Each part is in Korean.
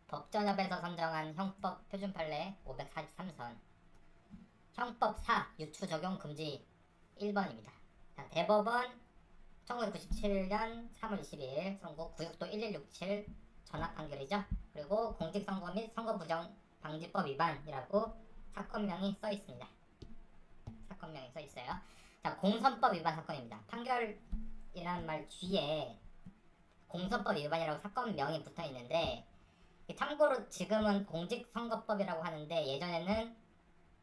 법전협에서 선정한 형법 표준 판례 543선 형법 4 유추 적용 금지 1번입니다. 대법원 1997년 3월 22일 선고 구육도 1167 전합 판결이죠. 그리고 공직선거 및 선거부정 방지법 위반이라고 사건명이 써 있습니다. 사건명이 써 있어요. 자, 공선법 위반 사건입니다. 판결이란 말 뒤에 공선법 위반이라고 사건명이 붙어 있는데, 참고로 지금은 공직선거법이라고 하는데 예전에는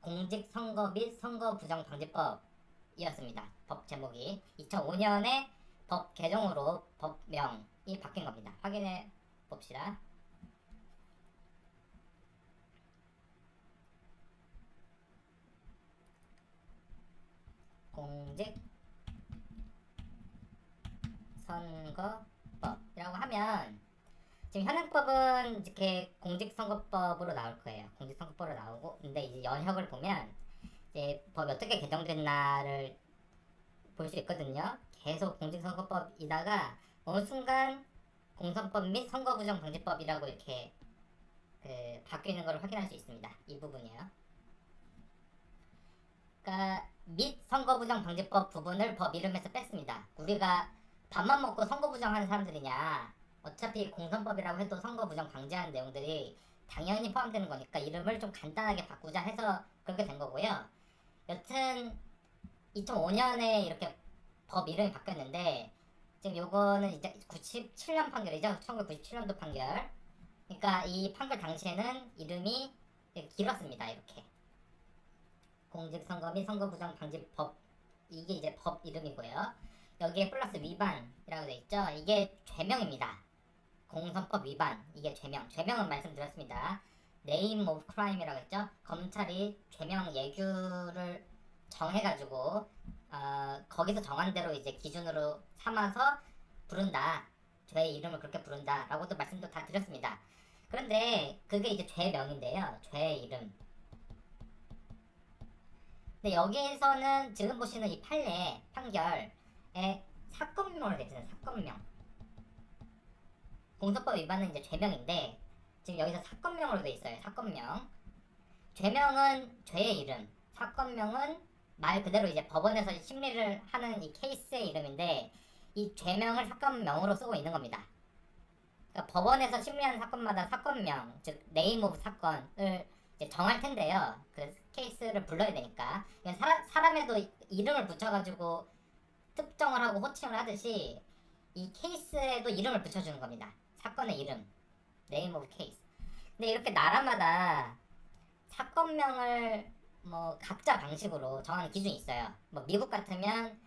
공직선거 및 선거부정방지법이었습니다. 법 제목이 2005년에 법 개정으로 법명이 바뀐 겁니다. 확인해 봅시다. 공직선거법이라고 하면 지금 현행법은 이렇게 공직선거법으로 나올 거예요. 공직선거법으로 나오고, 근데 이제 연혁을 보면 이제 법이 어떻게 개정됐나를 볼 수 있거든요. 계속 공직선거법이다가 어느 순간 공선법 및 선거부정방지법이라고 이렇게 바뀌는 걸 확인할 수 있습니다. 이 부분이요. 그러니까 및 선거부정방지법 부분을 법 이름에서 뺐습니다. 우리가 밥만 먹고 선거부정하는 사람들이냐? 어차피 공선법이라고 해도 선거부정 방지하는 내용들이 당연히 포함되는 거니까 이름을 좀 간단하게 바꾸자 해서 그렇게 된 거고요. 여튼 2005년에 이렇게 법 이름이 바뀌었는데 지금 요거는 이제 97년 판결이죠. 1997년도 판결. 그러니까 이 판결 당시에는 이름이 길었습니다. 이렇게 공직선거 및 선거부정방지법, 이게 이제 법 이름이고요. 여기에 플러스 위반이라고 되어 있죠. 이게 죄명입니다. 공선법 위반, 이게 죄명은 말씀드렸습니다. Name of Crime이라고 했죠. 검찰이 죄명 예규를 정해가지고 거기서 정한 대로 이제 기준으로 삼아서 부른다, 죄의 이름을 그렇게 부른다 라고도 말씀도 다 드렸습니다. 그런데 그게 이제 죄명인데요, 죄의 이름. 근데 여기에서는 지금 보시는 이 판결에 사건명으로 되어 있어요. 사건명. 공선법 위반은 이제 죄명인데 지금 여기서 사건명으로 되어 있어요. 사건명. 죄명은 죄의 이름, 사건명은 말 그대로 이제 법원에서 심리를 하는 이 케이스의 이름인데 이 죄명을 사건명으로 쓰고 있는 겁니다. 그러니까 법원에서 심리하는 사건마다 사건명, 즉 네임 오브 사건을 이제 정할 텐데요. 그 케이스를 불러야 되니까 사람에도 이름을 붙여가지고 특정을 하고 호칭을 하듯이 이 케이스에도 이름을 붙여주는 겁니다. 사건의 이름, 네임 오브 케이스. 근데 이렇게 나라마다 사건명을 뭐 각자 방식으로 정하는 기준이 있어요. 뭐 미국 같으면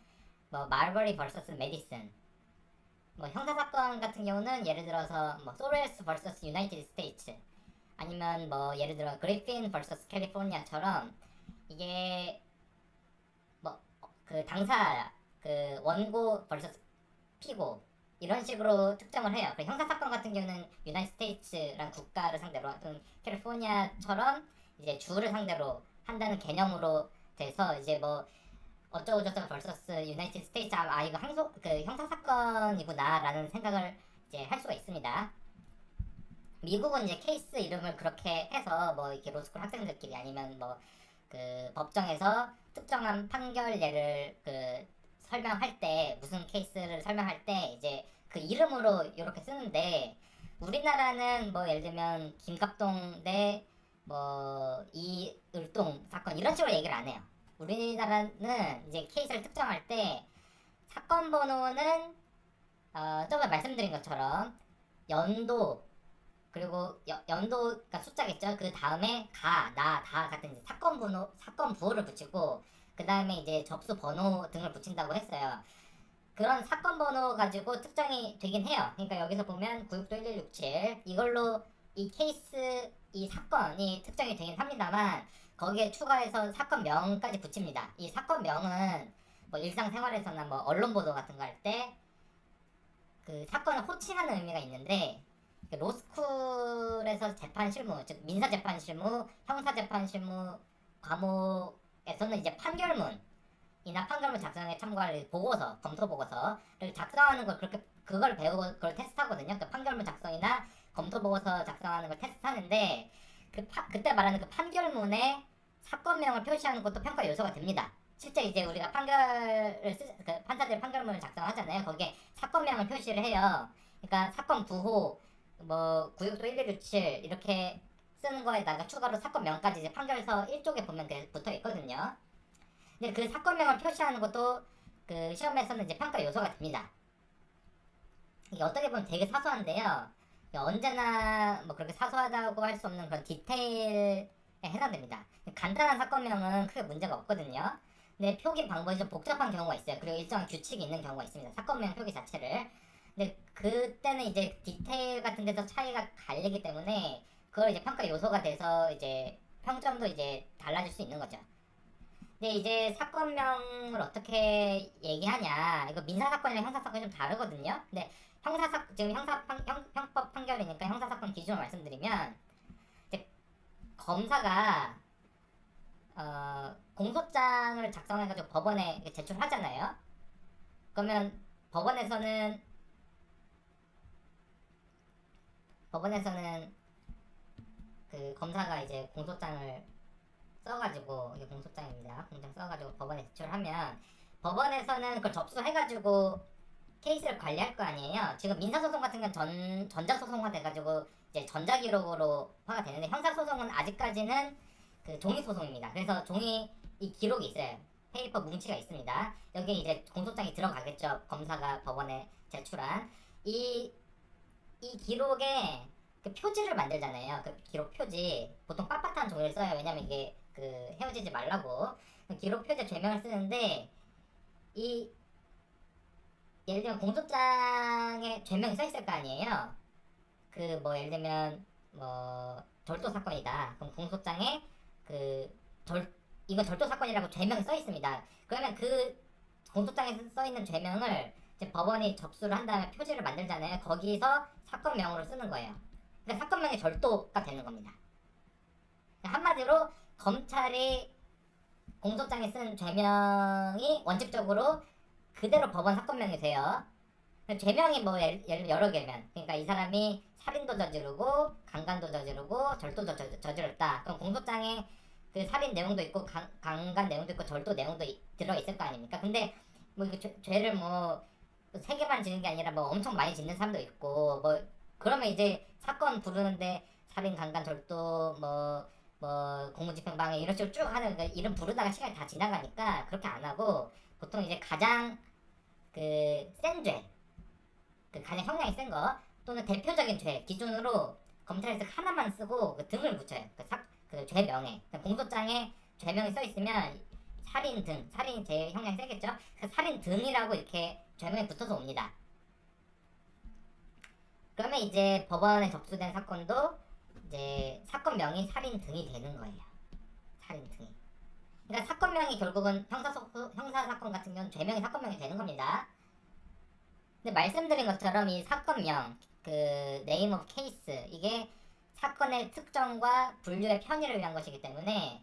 뭐 말버리 vs 메디슨, 뭐 형사사건 같은 경우는 예를 들어서 뭐 소레스 vs 유나이티드 스테이츠, 아니면 뭐 예를 들어 그리핀 vs 캘리포니아처럼 이게 뭐 그 당사 그 원고 vs 피고 이런 식으로 특정을 해요. 형사사건 같은 경우는 유나이티드 스테이츠란 국가를 상대로, 캘리포니아처럼 이제 주를 상대로 한다는 개념으로 돼서 이제 뭐 어쩌고저쩌고 vs 유나이티드 스테이츠, 이거 그 형사사건이구나라는 생각을 이제 할 수가 있습니다. 미국은 이제 케이스 이름을 그렇게 해서 뭐 이렇게 로스쿨 학생들끼리 아니면 뭐 그 법정에서 특정한 판결 예를 설명할 때, 무슨 케이스를 설명할 때 이제 그 이름으로 이렇게 쓰는데, 우리나라는 뭐 예를 들면 김갑동 대 뭐 이을동 사건 이런 식으로 얘기를 안 해요. 우리나라는 이제 케이스를 특정할 때 사건 번호는 저번에 말씀드린 것처럼 연도, 그리고 연도가 숫자겠죠. 그 다음에 가, 나, 다 같은 이제 사건 번호, 사건 부호를 붙이고 그 다음에 이제 접수 번호 등을 붙인다고 했어요. 그런 사건 번호 가지고 특정이 되긴 해요. 그러니까 여기서 보면 구육도 1167 이걸로 이 케이스, 이 사건이 특정이 되긴 합니다만 거기에 추가해서 사건명까지 붙입니다. 이 사건명은 뭐 일상생활에서나 뭐 언론 보도 같은 거 할 때 그 사건을 호칭하는 의미가 있는데, 로스쿨에서 재판 실무, 즉 민사 재판 실무, 형사 재판 실무 과목에서는 이제 판결문이나 판결문 작성에 참고할 보고서, 검토 보고서를 작성하는 걸 그걸 배우고 그걸 테스트하거든요. 그 판결문 작성이나 검토 보고서 작성하는 걸 테스트하는데 그때 말하는 그 판결문에 사건명을 표시하는 것도 평가 요소가 됩니다. 실제 이제 우리가 그 판사들이 판결문을 작성하잖아요. 거기에 사건명을 표시를 해요. 그러니까 사건 부호, 뭐 구역도 1167 이렇게 쓰는 거에다가 추가로 사건명까지 이제 판결서 1쪽에 보면 붙어 있거든요. 근데 그 사건명을 표시하는 것도 그 시험에서는 이제 평가 요소가 됩니다. 이게 어떻게 보면 되게 사소한데요. 언제나 뭐 그렇게 사소하다고 할 수 없는 그런 디테일에 해당됩니다. 간단한 사건명은 크게 문제가 없거든요. 근데 표기 방법이 좀 복잡한 경우가 있어요. 그리고 일정한 규칙이 있는 경우가 있습니다. 사건명 표기 자체를. 근데 그때는 이제 디테일 같은 데서 차이가 갈리기 때문에 그걸 이제 평가 요소가 돼서 이제 평점도 이제 달라질 수 있는 거죠. 근데 이제 사건명을 어떻게 얘기하냐. 이거 민사사건이랑 형사사건이 좀 다르거든요. 근데 지금 형법 판결이니까 형사사건 기준으로 말씀드리면, 이제 검사가, 공소장을 작성해가지고 법원에 제출하잖아요. 그러면 법원에서는 그 검사가 이제 공소장을 써가지고, 이게 공소장입니다. 공소장 써가지고 법원에 제출하면 법원에서는 그걸 접수해가지고 케이스를 관리할 거 아니에요. 지금 민사소송 같은 건 전자소송화 돼가지고 이제 전자기록으로 화가 되는데, 형사소송은 아직까지는 그 종이소송입니다. 그래서 이 기록이 있어요. 페이퍼 뭉치가 있습니다. 여기에 이제 공소장이 들어가겠죠. 검사가 법원에 제출한 이 기록에 그 표지를 만들잖아요. 그 기록 표지 보통 빳빳한 종이를 써요. 왜냐면 이게 그 헤어지지 말라고. 기록 표지 죄명을 쓰는데, 이 예를 들면 공소장에 죄명이 써 있을 거 아니에요. 그 뭐 예를 들면 뭐 절도 사건이다. 그럼 공소장에 이거 절도 사건이라고 죄명이 써 있습니다. 그러면 그 공소장에 써 있는 죄명을 이제 법원이 접수를 한 다음에 표지를 만들잖아요. 거기서 사건명으로 쓰는 거예요. 그러니까 사건명이 절도가 되는 겁니다. 한마디로 검찰이 공소장에 쓴 죄명이 원칙적으로 그대로 법원 사건명이 돼요. 죄명이 뭐 예를 여러 개면, 그러니까 이 사람이 살인도 저지르고 강간도 저지르고 절도도 저질렀다. 그럼 공소장에 그 살인 내용도 있고 강간 내용도 있고 절도 내용도 들어 있을 거 아닙니까? 근데 뭐 이거 죄를 뭐 3개만 지는 게 아니라 뭐 엄청 많이 짓는 사람도 있고, 뭐 그러면 이제 사건 부르는데 살인, 강간, 절도, 뭐 공무집행방해 이런 식으로 쭉 하는, 그러니까 이름 부르다가 시간이 다 지나가니까 그렇게 안 하고, 보통 이제 가장 그 센 죄, 그 가장 형량이 센 거 또는 대표적인 죄 기준으로 검찰에서 하나만 쓰고 그 등을 붙여요. 그 죄명에, 공소장에 죄명이 써 있으면 살인 등, 살인 제 형량이 세겠죠. 그 살인 등이라고 이렇게 죄명이 붙어서 옵니다. 그러면 이제 법원에 접수된 사건도 이제 사건명이 살인 등이 되는 거예요. 살인 등이. 그러니까 사건명이 결국은 형사사건 같은 경우는 죄명이 사건명이 되는 겁니다. 근데 말씀드린 것처럼 이 사건명, 그 name of case, 이게 사건의 특정과 분류의 편의를 위한 것이기 때문에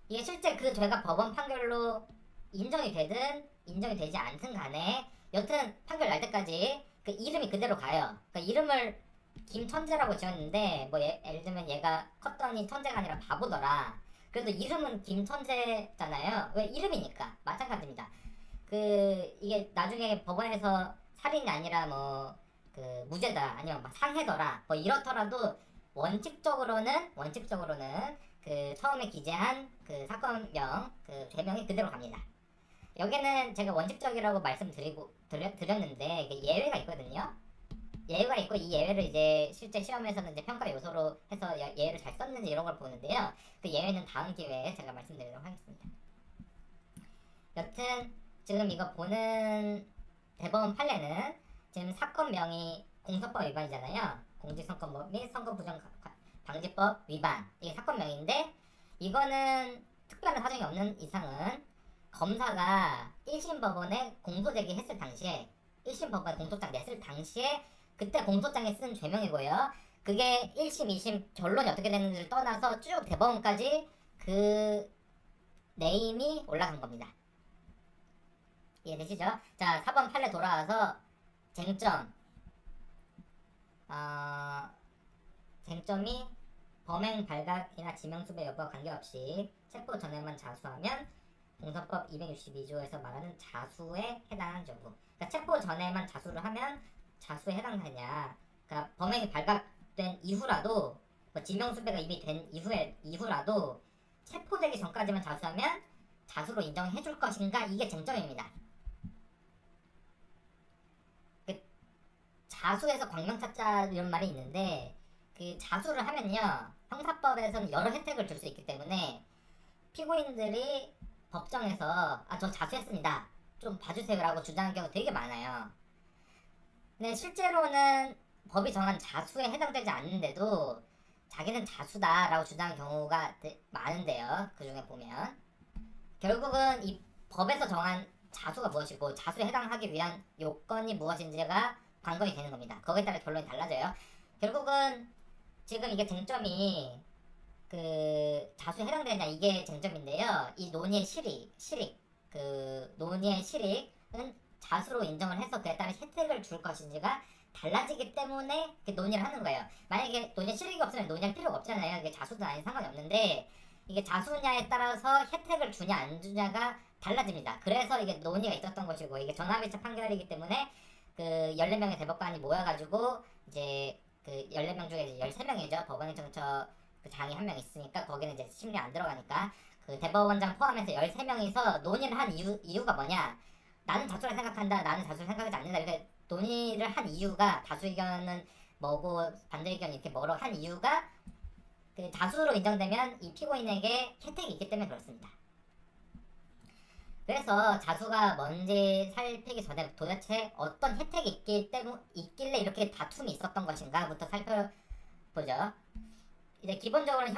이게 실제 그 죄가 법원 판결로 인정이 되든 인정이 되지 않든 간에 여튼 판결 날 때까지 그 이름이 그대로 가요. 그러니까 이름을 김천재라고 지었는데 뭐 예를 들면 얘가 컸더니 천재가 아니라 바보더라. 그래도 이름은 김천재잖아요. 왜? 이름이니까. 마찬가지입니다. 이게 나중에 법원에서 살인이 아니라 뭐 그 무죄다 아니면 막 상해더라 뭐 이렇더라도 원칙적으로는 그 처음에 기재한 그 사건명 그 죄명이 그대로 갑니다. 여기는 제가 원칙적이라고 드렸는데 이게 예외가 있거든요. 예외가 있고, 이 예외를 이제 실제 시험에서는 이제 평가 요소로 해서 예외를 잘 썼는지 이런 걸 보는데요. 그 예외는 다음 기회에 제가 말씀드리도록 하겠습니다. 여튼 지금 이거 보는 대법원 판례는 지금 사건명이 공소법 위반이잖아요. 공직선거법 및 선거부정방지법 위반, 이게 사건명인데, 이거는 특별한 사정이 없는 이상은 검사가 1심 법원에 공소 제기했을 당시에, 1심 법원에 공소장 냈을 당시에 그때 공소장에 쓴 죄명이고요. 그게 1심, 2심 결론이 어떻게 됐는지를 떠나서 쭉 대법원까지 그 네임이 올라간 겁니다. 이해되시죠? 자, 4번 판례 돌아와서 쟁점. 쟁점이 범행 발각이나 지명수배 여부와 관계없이 체포 전에만 자수하면 공선법 262조에서 말하는 자수에 해당하는 여부. 그러니까 체포 전에만 자수를 하면 자수에 해당하냐. 그러니까 범행이 발각된 이후라도 뭐 지명수배가 이미 된 이후라도 체포되기 전까지만 자수하면 자수로 인정해 줄 것인가, 이게 쟁점입니다. 그 자수에서 광명찾자 이런 말이 있는데, 그 자수를 하면요 형사법에서는 여러 혜택을 줄 수 있기 때문에 피고인들이 법정에서 저 자수했습니다, 좀 봐주세요라고 주장하는 경우 되게 많아요. 근데 실제로는 법이 정한 자수에 해당되지 않는데도 자기는 자수다라고 주장하는 경우가 많은데요. 그 중에 보면 결국은 이 법에서 정한 자수가 무엇이고 자수에 해당하기 위한 요건이 무엇인지가 관건이 되는 겁니다. 거기에 따라 결론이 달라져요. 결국은 지금 이게 쟁점이 그 자수에 해당되느냐, 이게 쟁점인데요. 이 논의의 논의의 실익은 자수로 인정을 해서 그에 따른 혜택을 줄 것인지가 달라지기 때문에 논의를 하는 거예요. 만약에 논의 실익이 없으면 논의할 필요가 없잖아요. 이게 자수든 아닌 상관이 없는데, 이게 자수냐에 따라서 혜택을 주냐 안 주냐가 달라집니다. 그래서 이게 논의가 있었던 것이고, 이게 전화비차 판결이기 때문에 그 14명의 대법관이 모여가지고 이제 그 14명 중에 13명이죠. 법원의 정처 그 장이 한 명 있으니까 거기는 이제 심리 안 들어가니까 그 대법원장 포함해서 13명이서 논의를 한 이유가 뭐냐, 나는 자수를 생각한다, 나는 자수를 생각하지 않는다, 이렇게 논의를 한 이유가, 다수 의견은 뭐고 반대 의견이 이렇게 뭐로 한 이유가 그 자수로 인정되면 이 피고인에게 혜택이 있기 때문에 그렇습니다. 그래서 자수가 뭔지 살피기 전에 도대체 어떤 혜택이 있길래 이렇게 다툼이 있었던 것인가부터 살펴보죠. 이제 기본적으로는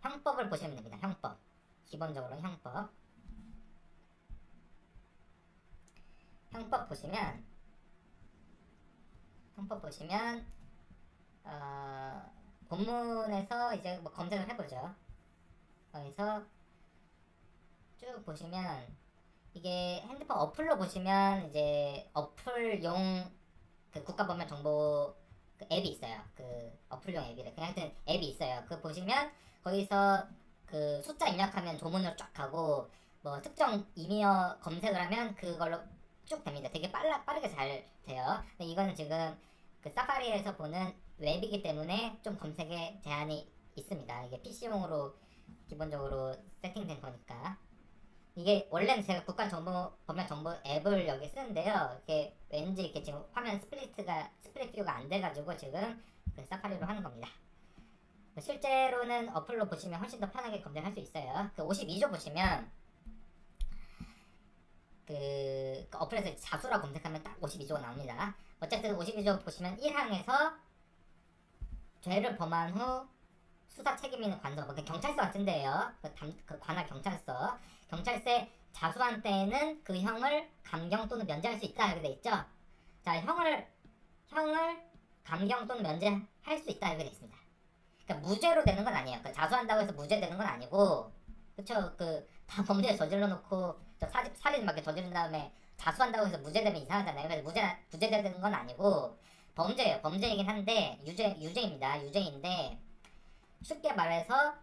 형법을 보시면 됩니다. 형법. 기본적으로 형법 보시면 본문에서 이제 뭐 검색을 해보죠. 거기서 쭉 보시면 이게 핸드폰 어플로 보시면 이제 어플용 그 국가법령 정보 그 앱이 있어요. 그 어플용 앱이래. 그냥 하여튼 앱이 있어요. 그 보시면 거기서 그 숫자 입력하면 조문으로 쫙 가고, 뭐 특정 임의어 검색을 하면 그걸로 쭉 됩니다. 되게 빠르게 잘 돼요. 근데 이거는 지금 그 사파리에서 보는 웹이기 때문에 좀 검색에 제한이 있습니다. 이게 PC용으로 기본적으로 세팅된 거니까. 이게 원래는 제가 법령 정보 앱을 여기 쓰는데요. 이게 왠지 이렇게 지금 화면 스플릿 뷰가 안 돼가지고 지금 그 사파리로 하는 겁니다. 실제로는 어플로 보시면 훨씬 더 편하게 검색할 수 있어요. 그 52조 보시면 그 어플에서 자수라 검색하면 딱 52조가 나옵니다. 어쨌든 52조 보시면 1항에서 죄를 범한 후 수사 책임 있는 관서, 뭐 경찰서 같은데요. 그 관할 경찰서에 자수한 때에는 그 형을 감경 또는 면제할 수 있다, 이렇게 돼 있죠. 자, 형을 감경 또는 면제할 수 있다, 이렇게 돼 있습니다. 그러니까 무죄로 되는 건 아니에요. 그러니까 자수한다고 해서 무죄되는 건 아니고, 그쵸? 그 다 범죄 저질러 놓고 살인 막 저지른 다음에 자수한다고 해서 무죄되면 이상하잖아요. 그래서 무죄되는 건 아니고 범죄예요. 범죄이긴 한데 유죄입니다. 유죄인데 쉽게 말해서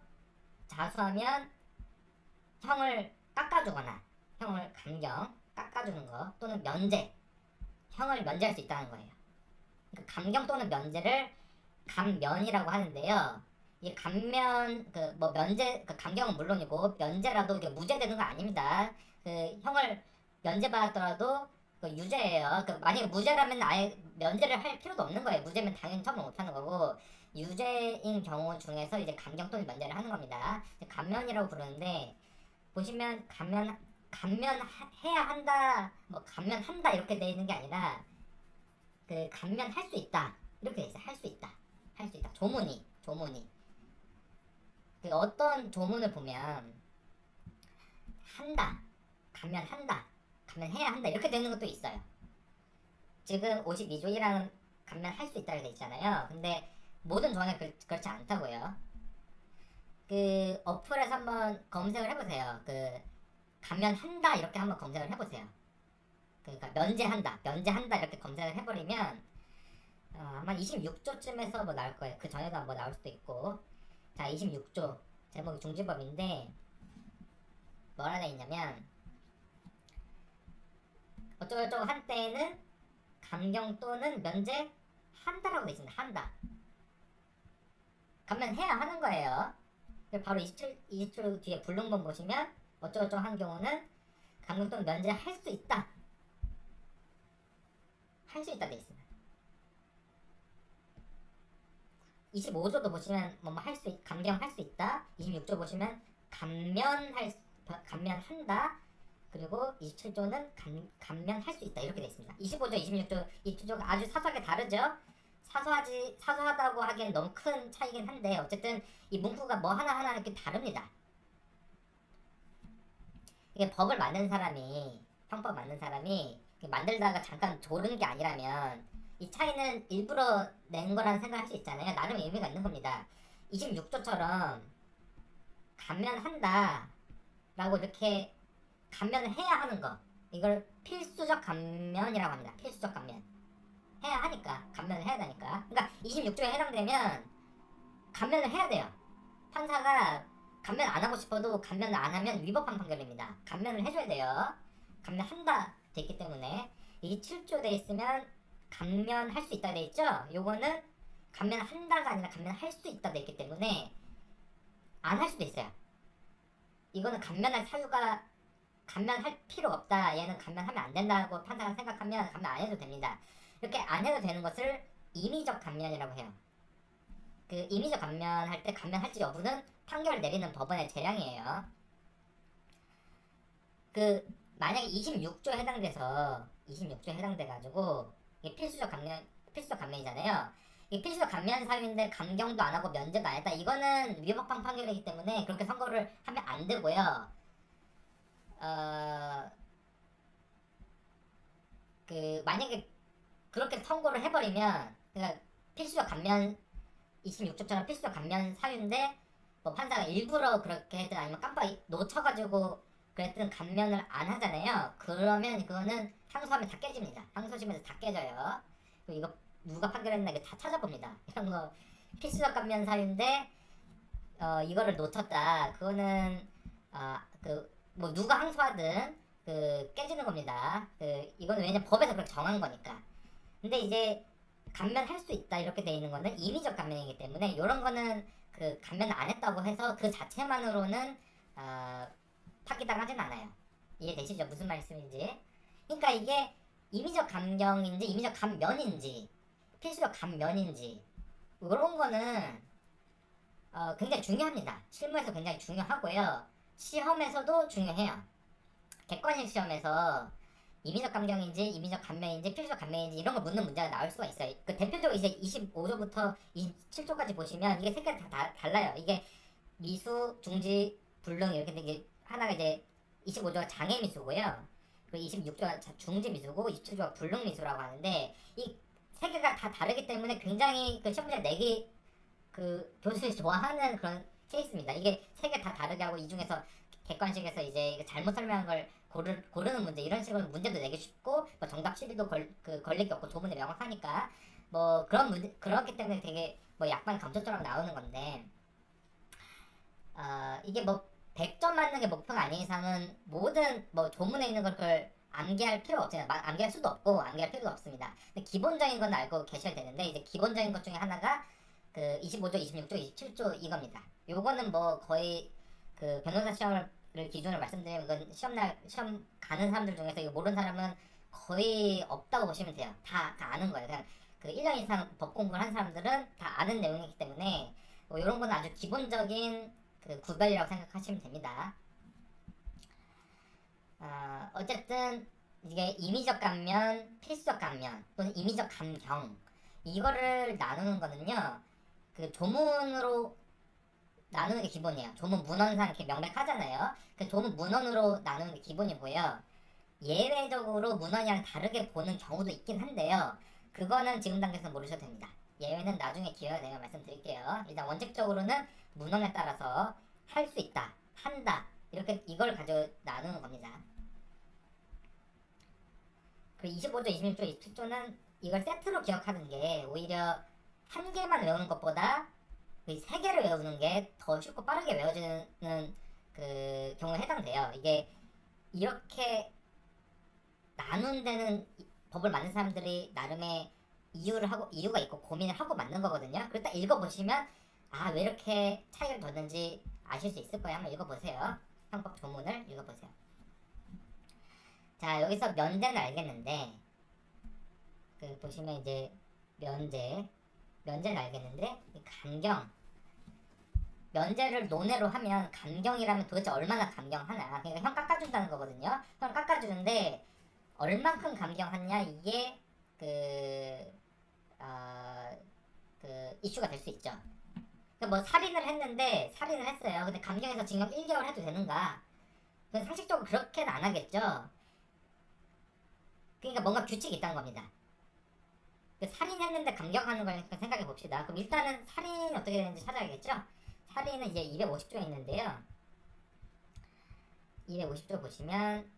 자수하면 형을 깎아주거나 형을 깎아주는 거 또는 형을 면제할 수 있다는 거예요. 그러니까 감경 또는 면제를 감면이라고 하는데요. 이 감면 감경은 물론이고 면제라도 이게 무죄되는 거 아닙니다. 그 형을 면제받았더라도 그 유죄예요. 그 만약에 무죄라면 아예 면제를 할 필요도 없는 거예요. 무죄면 당연히 처벌 못 하는 거고, 유죄인 경우 중에서 이제 감경 또는 면제를 하는 겁니다. 감면이라고 부르는데, 보시면 감면해야 한다, 뭐 감면한다 이렇게 돼 있는 게 아니라 그 감면할 수 있다 이렇게 돼 있어요. 할 수 있다. 조문이 그 어떤 조문을 보면 감면해야 한다 이렇게 되는 것도 있어요. 지금 52조 1항은 감면할 수 있다고 돼 있잖아요. 근데 모든 조항에 그렇지 않다고요. 그 어플에서 한번 검색을 해보세요. 그 감면한다 이렇게 한번 검색을 해보세요. 그러니까 면제한다 이렇게 검색을 해버리면 아마 26조쯤에서 뭐 나올 거예요. 그 전에도 뭐 나올 수도 있고. 자, 26조 제목이 중지법인데 뭐라 돼 있냐면 어쩌고저쩌고 한때에는 감경 또는 면제 한다라고 돼 있습니다. 한다. 감면해야 하는 거예요. 바로 20초 뒤에 불능본 보시면 어쩌고저쩌고 한 경우는 감경 또는 면제할 수 있다. 할 수 있다 돼 있습니다. 25조도 보시면 감경할 수 있다. 26조 보시면 감면한다. 그리고 27조는 감면할 수 있다. 이렇게 돼 있습니다. 25조, 26조 이 두 조가 아주 사소하게 다르죠. 사소하다고 하기엔 너무 큰 차이긴 한데 어쨌든 이 문구가 뭐 하나하나 이렇게 다릅니다. 이게 법을 만든 사람이 형법 만든 사람이 만들다가 잠깐 조른 게 아니라면 이 차이는 일부러 낸 거라는 생각을 할 수 있잖아요. 나름 의미가 있는 겁니다. 26조처럼 감면한다 라고 이렇게 감면을 해야 하는 거, 이걸 필수적 감면이라고 합니다. 필수적 감면. 해야 하니까, 감면을 해야 되니까. 그러니까 26조에 해당되면 감면을 해야 돼요. 판사가 감면 안 하고 싶어도 감면을 안 하면 위법한 판결입니다. 감면을 해줘야 돼요. 감면한다 돼 있기 때문에. 27조 돼 있으면 감면할 수 있다 돼 있죠. 요거는 감면한다가 아니라 감면할 수 있다 돼 있기 때문에 안 할 수도 있어요. 이거는 감면할 필요 없다, 얘는 감면하면 안 된다고 판사가 생각하면 감면 안 해도 됩니다. 이렇게 안 해도 되는 것을 임의적 감면이라고 해요. 그 임의적 감면할 때 감면할지 여부는 판결을 내리는 법원의 재량이에요. 만약에 26조에 해당돼가지고 이게 필수적 감면이잖아요. 이 필수적 감면 사유인데 감경도 안 하고 면제도 안 했다. 이거는 위법한 판결이기 때문에 그렇게 선고를 하면 안 되고요. 만약에 그렇게 선고를 해버리면, 그러니까 필수적 감면 26조처럼 필수적 감면 사유인데 뭐 판사가 일부러 그렇게 했든 아니면 깜빡 놓쳐가지고 그랬든 감면을 안 하잖아요. 그러면 그거는 항소하면 다 깨집니다. 항소심에서 다 깨져요. 그리고 이거 누가 판결했나 이거 다 찾아봅니다. 이런 거 필수적 감면 사유인데 이거를 놓쳤다. 그거는 뭐 누가 항소하든 깨지는 겁니다. 이거는 왜냐면 법에서 그렇게 정한 거니까. 근데 이제 감면할 수 있다 이렇게 돼 있는 거는 임의적 감면이기 때문에 이런 거는 감면 안 했다고 해서 그 자체만으로는 파기당하진 않아요. 이해되시죠? 무슨 말씀인지. 그러니까 이게 임의적 감경인지 임의적 감면인지 필수적 감면인지 이런 거는 굉장히 중요합니다. 실무에서 굉장히 중요하고요. 시험에서도 중요해요. 객관식 시험에서 임의적 감경인지 임의적 감면인지 필수적 감면인지 이런 걸 묻는 문제가 나올 수가 있어요. 대표적으로 이제 25조부터 27조까지 보시면 이게 색깔이 다 달라요. 이게 미수, 중지, 불능 이렇게 되게 하나가 이제 25조가 장애 미수고요. 그리고 26조가 중지 미수고 27조가 불능 미수라고 하는데 이 세 개가 다 다르기 때문에 굉장히 시험 문제 내기 교수들이 좋아하는 그런 케이스입니다. 이게 세 개 다 다르게 하고 이 중에서 객관식에서 이제 잘못 설명한 걸 고르는 문제, 이런 식으로 문제도 내기 쉽고 뭐 정답 시비도 걸릴 게 없고 조문이 명확하니까 뭐 그런 문제, 그렇기 때문에 되게 뭐 약간 감초처럼 나오는 건데 이게 뭐 100점 맞는 게 목표가 아닌 이상은 모든 뭐 조문에 있는 걸 암기할 필요 없잖아요. 암기할 수도 없고 암기할 필요도 없습니다. 근데 기본적인 건 알고 계셔야 되는데 이제 기본적인 것 중에 하나가 25조, 26조, 27조 이겁니다. 요거는 뭐 거의 변호사 시험을 기준으로 말씀드리면 이건 시험 가는 사람들 중에서 이거 모르는 사람은 거의 없다고 보시면 돼요. 다 아는 거예요. 그냥 1년 이상 법 공부를 한 사람들은 다 아는 내용이기 때문에 뭐 이런 건 아주 기본적인 구별이라고 생각하시면 됩니다. 어쨌든 이게 임의적 감면, 필수적 감면 또는 임의적 감경 이거를 나누는 거는요. 조문으로 나누는 게 기본이에요. 조문 문헌상 이렇게 명백하잖아요. 조문 문헌으로 나누는 게 기본이고요. 예외적으로 문헌이랑 다르게 보는 경우도 있긴 한데요. 그거는 지금 단계에서 모르셔도 됩니다. 예외는 나중에 기회가 되면 말씀드릴게요. 일단 원칙적으로는 문헌에 따라서 할 수 있다, 한다 이렇게 이걸 가지고 나누는 겁니다. 그리고 25조, 26조, 27조는 이걸 세트로 기억하는 게 오히려 한 개만 외우는 것보다 세 개를 외우는 게 더 쉽고 빠르게 외워지는 그 경우에 해당돼요. 이게 이렇게 나눈 데는 법을 만든 사람들이 나름의 이유가 있고 고민을 하고 만든 거거든요. 그걸 딱 읽어보시면 아, 왜 이렇게 차이를 뒀는지 아실 수 있을 거예요. 한번 읽어보세요. 형법 조문을 읽어보세요. 자, 여기서 면제는 알겠는데 그 보시면 이제 면제는 알겠는데 감경, 면제를 논외로 하면 감경이라면 도대체 얼마나 감경하나. 그러니까 형 깎아준다는 거거든요. 형 깎아주는데 얼만큼 감경하냐, 이게 그 이슈가 될 수 있죠. 그러니까 뭐 살인을 했어요. 근데 감경해서 징역 1개월 해도 되는가? 상식적으로 그렇게는 안 하겠죠. 그러니까 뭔가 규칙이 있다는 겁니다. 살인했는데 감경하는 걸 생각해 봅시다. 그럼 일단은 살인이 어떻게 되는지 찾아야겠죠? 살인은 이제 250조에 있는데요. 250조 보시면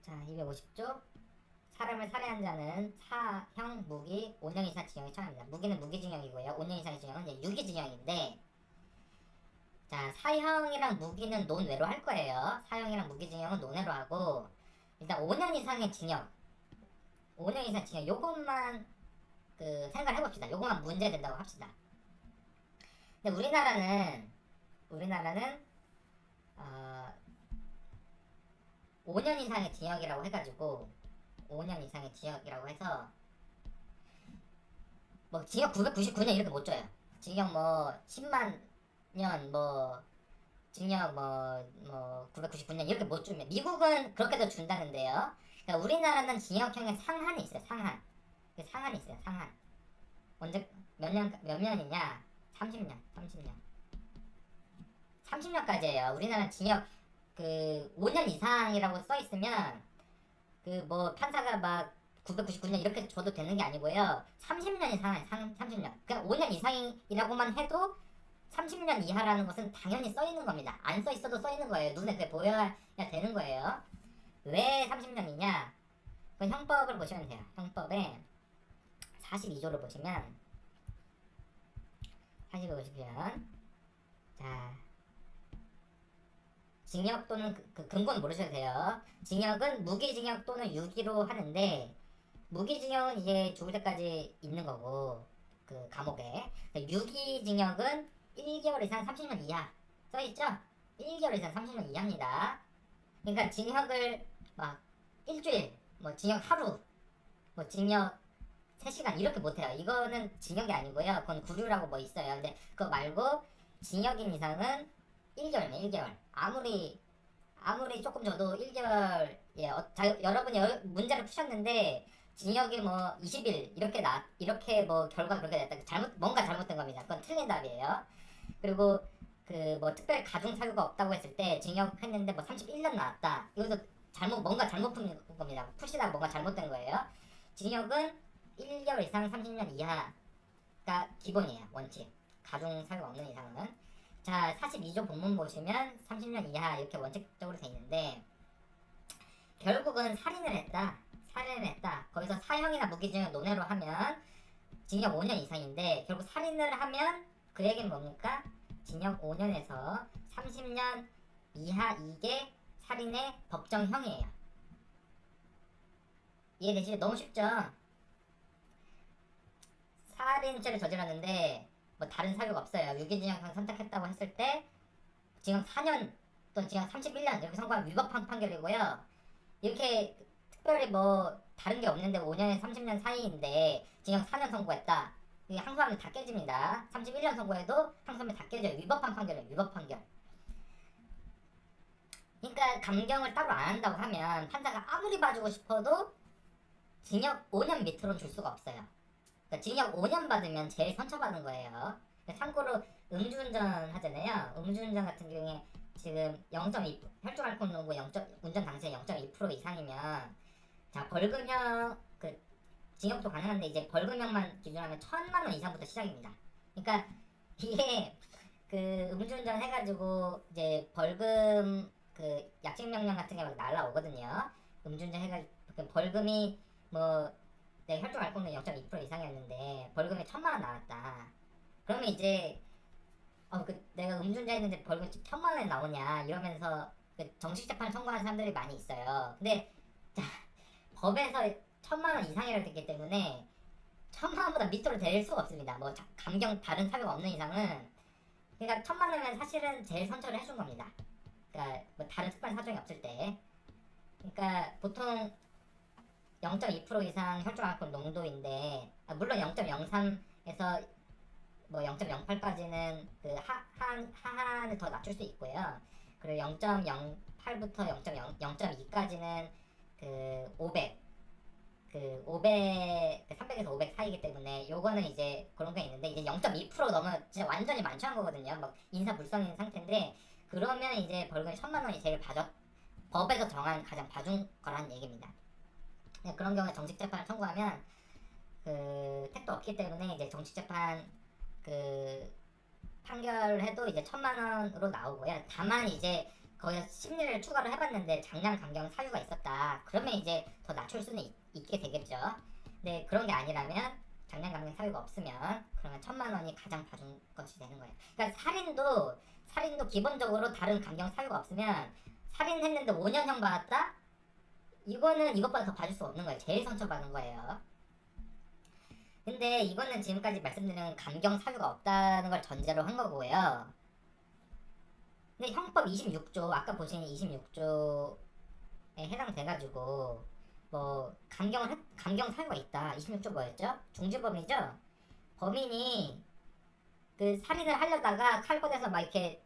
자, 250조 사람을 살해한 자는 사형, 무기, 5년 이상 징역이 처합니다. 무기는 무기징역이고요. 5년 이상의 징역은 이제 유기징역인데, 자, 사형이랑 무기는 논외로 할 거예요. 사형이랑 무기징역은 논외로 하고, 일단 5년 이상의 징역, 5년 이상 징역, 요것만 그 생각을 해봅시다. 요것만 문제된다고 합시다. 근데 우리나라는 5년 이상의 징역이라고 해가지고 5년 이상의 징역이라고 해서 뭐 징역 999년 이렇게 못 줘요. 징역 뭐 10만 년, 뭐 징역 뭐 999년 이렇게 못 주면, 미국은 그렇게도 준다는데요. 그러니까 우리나라는 징역형의 상한이 있어요. 상한이 있어요. 상한. 언제 몇 년이냐? 30년. 30년까지예요. 우리나라는 징역 그 5년 이상이라고 써 있으면 그 뭐 판사가 막 999년 이렇게 줘도 되는 게 아니고요. 30년이 상한, 30년. 그냥 5년 이상이라고만 해도 30년 이하라는 것은 당연히 써 있는 겁니다. 안 써 있어도 써 있는 거예요. 눈에 그게 보여야 되는 거예요. 왜 30년이냐? 그 형법을 보시면 돼요. 형법에 42조를 보시면 자, 징역 또는 그 근거는 모르셔도 돼요. 징역은 무기징역 또는 유기로 하는데, 무기징역은 이제 죽을 때까지 있는 거고 그 감옥에, 유기징역은 1개월 이상 30년 이하 써있죠? 1개월 이상 30년 이하입니다. 그러니까 징역을 막 일주일, 뭐 징역 하루, 뭐 징역 3시간 이렇게 못해요. 이거는 징역이 아니고요. 그건 구류라고 뭐 있어요. 근데 그거 말고 징역인 이상은 1개월이네. 1개월. 아무리 조금 줘도 1개월. 예, 여러분이 문제를 푸셨는데 징역이 뭐 20일 이렇게 뭐 결과 그렇게 됐다. 뭔가 잘못된 겁니다. 그건 틀린 답이에요. 그리고 그 뭐 특별 가중 사유가 없다고 했을 때 징역 했는데 뭐 31년 나왔다. 이것도 뭔가 잘못 푼 겁니다. 푸시다가 뭔가 잘못된 거예요. 징역은 1개월 이상 30년 이하가 기본이에요. 원칙. 가중 사유가 없는 이상은. 자, 42조 본문 보시면 30년 이하 이렇게 원칙적으로 돼 있는데, 결국은 살인을 했다. 거기서 사형이나 무기징역 논외로 하면 징역 5년 이상인데, 결국 살인을 하면 그에겐 뭡니까? 징역 5년에서 30년 이하, 이게 살인의 법정형이에요. 이해되시죠? 너무 쉽죠? 살인죄를 저질렀는데 뭐 다른 사유가 없어요. 유기징역형 선택했다고 했을 때 징역 4년 또는 징역 31년 이렇게 선고하면 위법한 판결이고요. 이렇게 특별히 뭐 다른 게 없는데 5년에 30년 사이인데 징역 4년 선고했다. 이게 항소하면 다 깨집니다. 31년 선고해도 항소하면 다 깨져요. 위법한 판결이에요. 위법 판결. 그러니까 감경을 따로 안 한다고 하면 판사가 아무리 봐주고 싶어도 징역 5년 밑으로는 줄 수가 없어요. 그러니까 징역 5년 받으면 제일 선처받은 거예요. 참고로 음주운전 하잖아요. 음주운전 같은 경우에 지금 0.2 혈중 알코올 농도 운전 당시에 0.2% 이상이면, 자, 벌금형 그 징역도 가능한데 이제 벌금형만 기준하면 1,000만 원 이상부터 시작입니다. 그러니까 이게 그 음주운전 해가지고 이제 벌금 그 약식 명령 같은 게 막 날라오거든요. 음주운전 해가지고 그 벌금이 뭐 내가 혈중 알코올은 0.2% 이상이었는데 벌금이 1,000만 원 나왔다. 그러면 이제 내가 음주운전했는데 벌금 1,000만 원이 나오냐 이러면서 그 정식 재판 청구하는 사람들이 많이 있어요. 근데 자, 법에서 1,000만 원 이상이라고 됐기 때문에 1,000만 원보다 밑으로 내릴 수가 없습니다. 뭐 감경 다른 사유가 없는 이상은. 그러니까 1,000만 원이면 사실은 제일 선처를 해준 겁니다. 그러니까 뭐 다른 특별 사정이 없을 때. 그러니까 보통 0.2% 이상 혈중 알코올 농도인데 물론 0.03에서 뭐 0.08까지는 그 하한을 더 낮출 수 있고요. 그리고 0.08부터 0.2까지는 그 500, 그 500, 300에서 500 사이기 때문에 요거는 이제 그런 게 있는데 이제 0.2% 넘으면 진짜 완전히 만취한 거거든요. 막 인사불성인 상태인데 그러면 이제 벌금이 1,000만 원이 제일 법에서 정한 가장 봐준 거라는 얘기입니다. 그런 경우에 정식 재판을 청구하면 그 택도 없기 때문에 이제 정식 재판 그 판결을 해도 이제 1,000만 원으로 나오고요. 다만 이제 거기서 심리를 추가로 해봤는데 장량 감경 사유가 있었다. 그러면 이제 더 낮출 수는 있게 되겠죠. 근데 그런 게 아니라면 장량 감경 사유가 없으면 그러면 1,000만 원이 가장 봐준 것이 되는 거예요. 그러니까 살인도 기본적으로 다른 감경 사유가 없으면 살인했는데 5년형 받았다? 이거는 이것보다 더 봐줄 수 없는 거예요. 제일 선처받는 거예요. 근데 이거는 지금까지 말씀드린 감경 사유가 없다는 걸 전제로 한 거고요. 근데 형법 26조 아까 보신 26조에 해당돼가지고 뭐 감경 사유가 있다. 26조 뭐였죠? 중지범이죠. 범인이 그 살인을 하려다가 칼 꺼내서 막 이렇게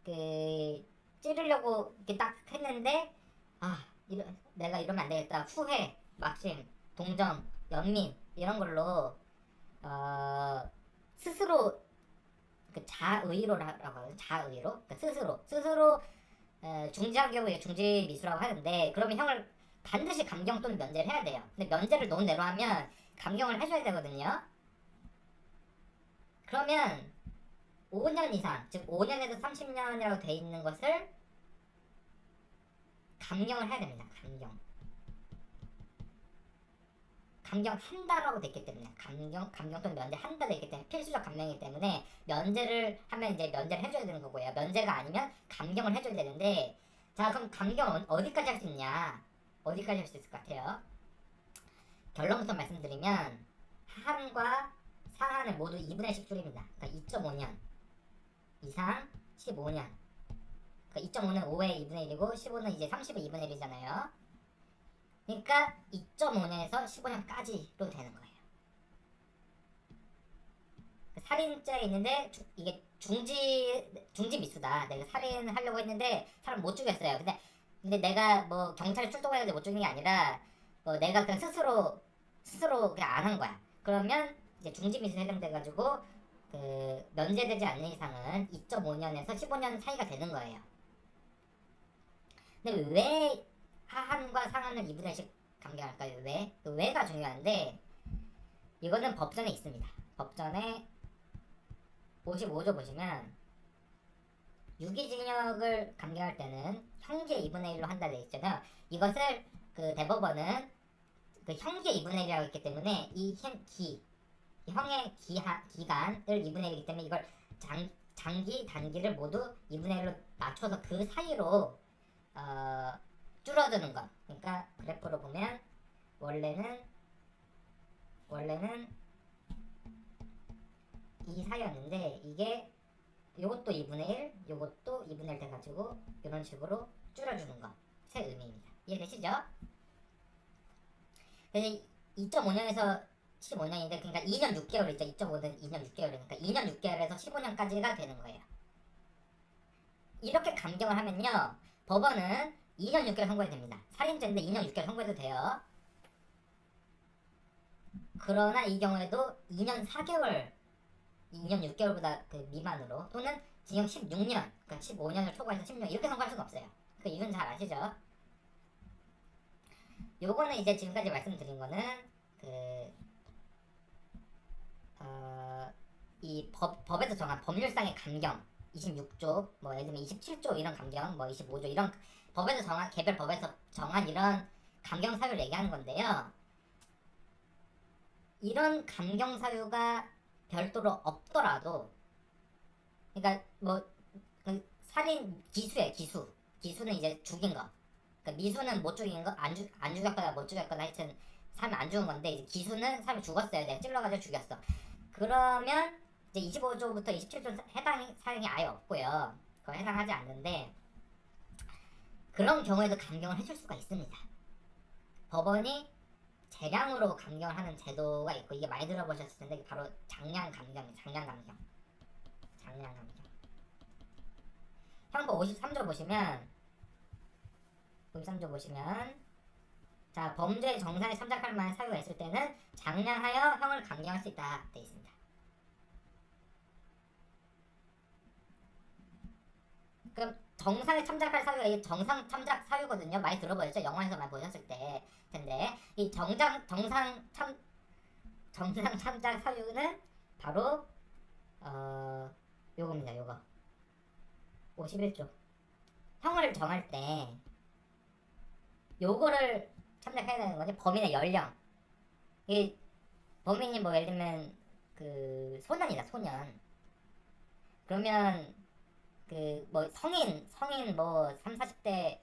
그 찌르려고 이렇게 딱 했는데 내가 이러면 안 되겠다. 후회, 막심, 동정, 연민 이런 걸로 스스로 그 자의로라고 하거든요. 자의로 그러니까 스스로 중지한 경우에 중지 미수라고 하는데 그러면 형을 반드시 감경 또는 면제를 해야 돼요. 근데 면제를 너무 내로 하면 감경을 해줘야 되거든요. 그러면 5년 이상 즉 5년에서 30년이라고 돼 있는 것을 감경을 해야 됩니다. 감경한다라고 됐기 때문에 감경 또는 면제한다 됐기 때문에 필수적 감경이기 때문에 면제를 하면 이제 면제를 해줘야 되는 거고요. 면제가 아니면 감경을 해줘야 되는데 자 그럼 감경 어디까지 할 수 있냐? 어디까지 할 수 있을 것 같아요? 결론부터 말씀드리면 하한과 상한을 모두 2분의 1씩 줄입니다. 그러니까 2.5년 이상 15년. 그러니까 2.5는 5의 2분의 1이고 15는 이제 30의 2분의 1이잖아요. 그러니까 2.5년에서 15년까지로 되는 거예요. 살인죄 있는데 이게 중지 미수다. 내가 살인하려고 했는데 사람 못 죽였어요. 근데 내가 뭐 경찰에 출동해가지고 못 죽인 게 아니라 뭐 내가 그냥 스스로 그냥 안 한 거야. 그러면 이제 중지 미수 해당돼가지고 그 면제되지 않는 이상은 2.5년에서 15년 사이가 되는 거예요. 근데 왜 하한과 상한을 2분의 1씩 감경할까요? 그 왜가 중요한데 이거는 법전에 있습니다. 법전에 55조 보시면 유기징역을 감경할 때는 형기 2분의 1로 한다 되어 있잖아요. 이것을 그 대법원은 그 형기 2분의 1이라고 했기 때문에 이 형의 기간을 2분의 1이기 때문에 이걸 장기 단기를 모두 2분의 1로 낮춰서 그 사이로 줄어드는 것. 그러니까 그래프로 보면 원래는 이 사이였는데 이게 요것도 2분의 1, 요것도 2분의 1 돼가지고 이런 식으로 줄여주는 것의 의미입니다. 이해되시죠? 그래서 2.5년에서 15년인데 그러니까 2년 6개월 있죠. 2.5는 2년 6개월이니까 2년 6개월에서 15년까지가 되는 거예요. 이렇게 감경을 하면요. 법원은 2년 6개월 선고해도 됩니다. 살인죄인데 2년 6개월 선고해도 돼요. 그러나 이 경우에도 2년 4개월, 2년 6개월보다 그 미만으로 또는 징역 16년, 그러니까 15년을 초과해서 16년 이렇게 선고할 수는 없어요. 그 이유는 잘 아시죠? 요거는 이제 지금까지 말씀드린 거는 이 법에서 정한 법률상의 감경, 26조, 뭐 예를 들면 27조 이런 감경, 뭐 25조 이런 법에서 정한 개별 법에서 정한 이런 감경 사유를 얘기하는 건데요. 이런 감경 사유가 별도로 없더라도, 그러니까 뭐 살인 기수예요, 기수. 기수는 이제 죽인 거. 그러니까 미수는 못 죽인 거, 안 죽였거나 못 죽였거나 하여튼 사람이 안 죽은 건데, 이제 기수는 사람이 죽었어요. 내가 찔러가지고 죽였어. 그러면 이제 25조부터 27조 해당 사항이 아예 없고요. 그거 해당하지 않는데, 그런 경우에도 감경을 해줄 수가 있습니다. 법원이 재량으로 감경을 하는 제도가 있고, 이게 많이 들어보셨을 텐데 바로 장량 감경이에요. 장량 감경. 장량 감경. 형법 53조 보시면, 자, 범죄 정상에 참작할 만한 사유가 있을 때는 장량하여 형을 감경할 수 있다 돼 있습니다. 그럼 정상에 참작할 사유가 이 정상 참작 사유거든요. 많이 들어보셨죠? 영화에서 많이 보셨을 때 텐데, 이 정상 참작 사유는 바로 요겁니다. 요거 51조. 형을 정할 때 요거를 참작해야 되는 거지. 범인의 연령. 이 범인이 뭐 예를 들면 그 소년이다, 소년. 그러면 그 뭐 성인 뭐 3, 40대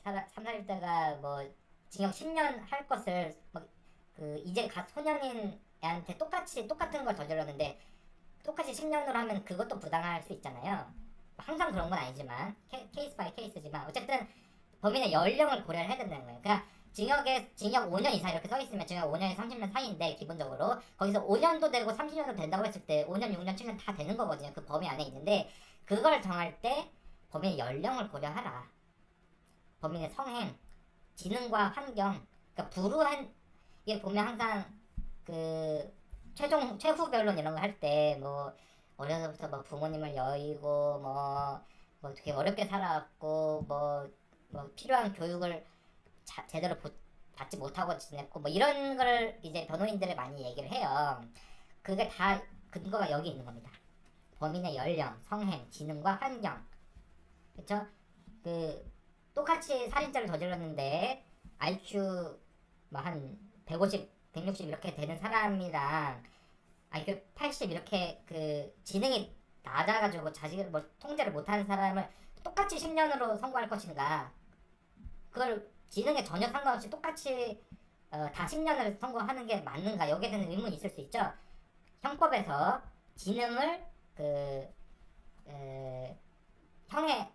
3, 40대가 뭐 징역 10년 할 것을 그 이제 갓 소년인 애한테 똑같은 걸 저질렀는데 똑같이 10년으로 하면 그것도 부당할 수 있잖아요. 항상 그런 건 아니지만 케이스 바이 케이스지만 어쨌든 범인의 연령을 고려를 해야 된다는 거예요. 그러니까 징역 5년 이상 이렇게 써 있으면 징역 5년에서 30년 사이인데, 기본적으로 거기서 5년도 되고 30년도 된다고 했을 때 5년, 6년, 7년 다 되는 거거든요. 그 범위 안에 있는데, 그걸 정할 때 범인의 연령을 고려하라. 범인의 성행, 지능과 환경, 그러니까 불우한, 이게 보면 항상 그 최후 변론 이런 거 할 때 뭐 어려서부터 뭐 부모님을 여의고 뭐 되게 어렵게 살아왔고 뭐 필요한 교육을 제대로 받지 못하고 지냈고 뭐 이런 걸 이제 변호인들이 많이 얘기를 해요. 그게 다 근거가 여기 있는 겁니다. 범인의 연령, 성행, 지능과 환경. 그쵸? 그 똑같이 살인죄를 저질렀는데 IQ 뭐 한 150, 160 이렇게 되는 사람이랑 IQ 80 이렇게 그 지능이 낮아가지고 자식을 뭐 통제를 못하는 사람을 똑같이 10년으로 선고할 것인가, 그걸 지능에 전혀 상관없이 똑같이 다 10년을 선고하는 게 맞는가, 여기에 대한 의문이 있을 수 있죠. 형법에서 지능을 형에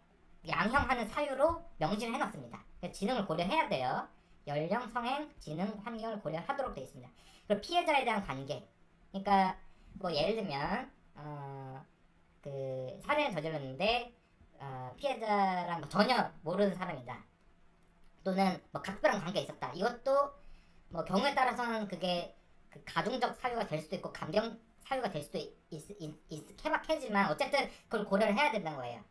양형하는 사유로 명시를 해놨습니다. 지능을 고려해야 돼요. 연령, 성행, 지능, 환경을 고려하도록 되어 있습니다. 그리고 피해자에 대한 관계. 그러니까 뭐 예를 들면 그 살인을 저질렀는데 피해자랑 뭐 전혀 모르는 사람이다. 또는 뭐 각별한 관계가 있었다. 이것도 뭐 경우에 따라서는 그게 그 가중적 사유가 될 수도 있고 감경 사유가 될 수도 케바케지만 어쨌든 그걸 고려를 해야 된다는 거예요.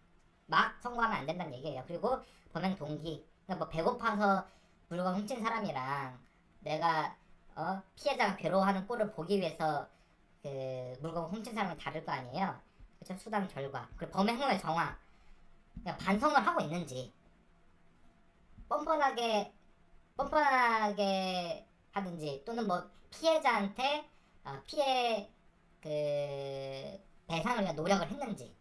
막 선고하면 안 된다는 얘기예요. 그리고 범행 동기, 그러니까 뭐 배고파서 물건 훔친 사람이랑 내가 피해자가 괴로워하는 꼴을 보기 위해서 그 물건 훔친 사람은 다를 거 아니에요. 그쵸? 수단 결과, 그리고 범행 후의 정황, 그러니까 반성을 하고 있는지, 뻔뻔하게 하든지, 또는 뭐 피해자한테 피해 그 배상을 위한 노력을 했는지,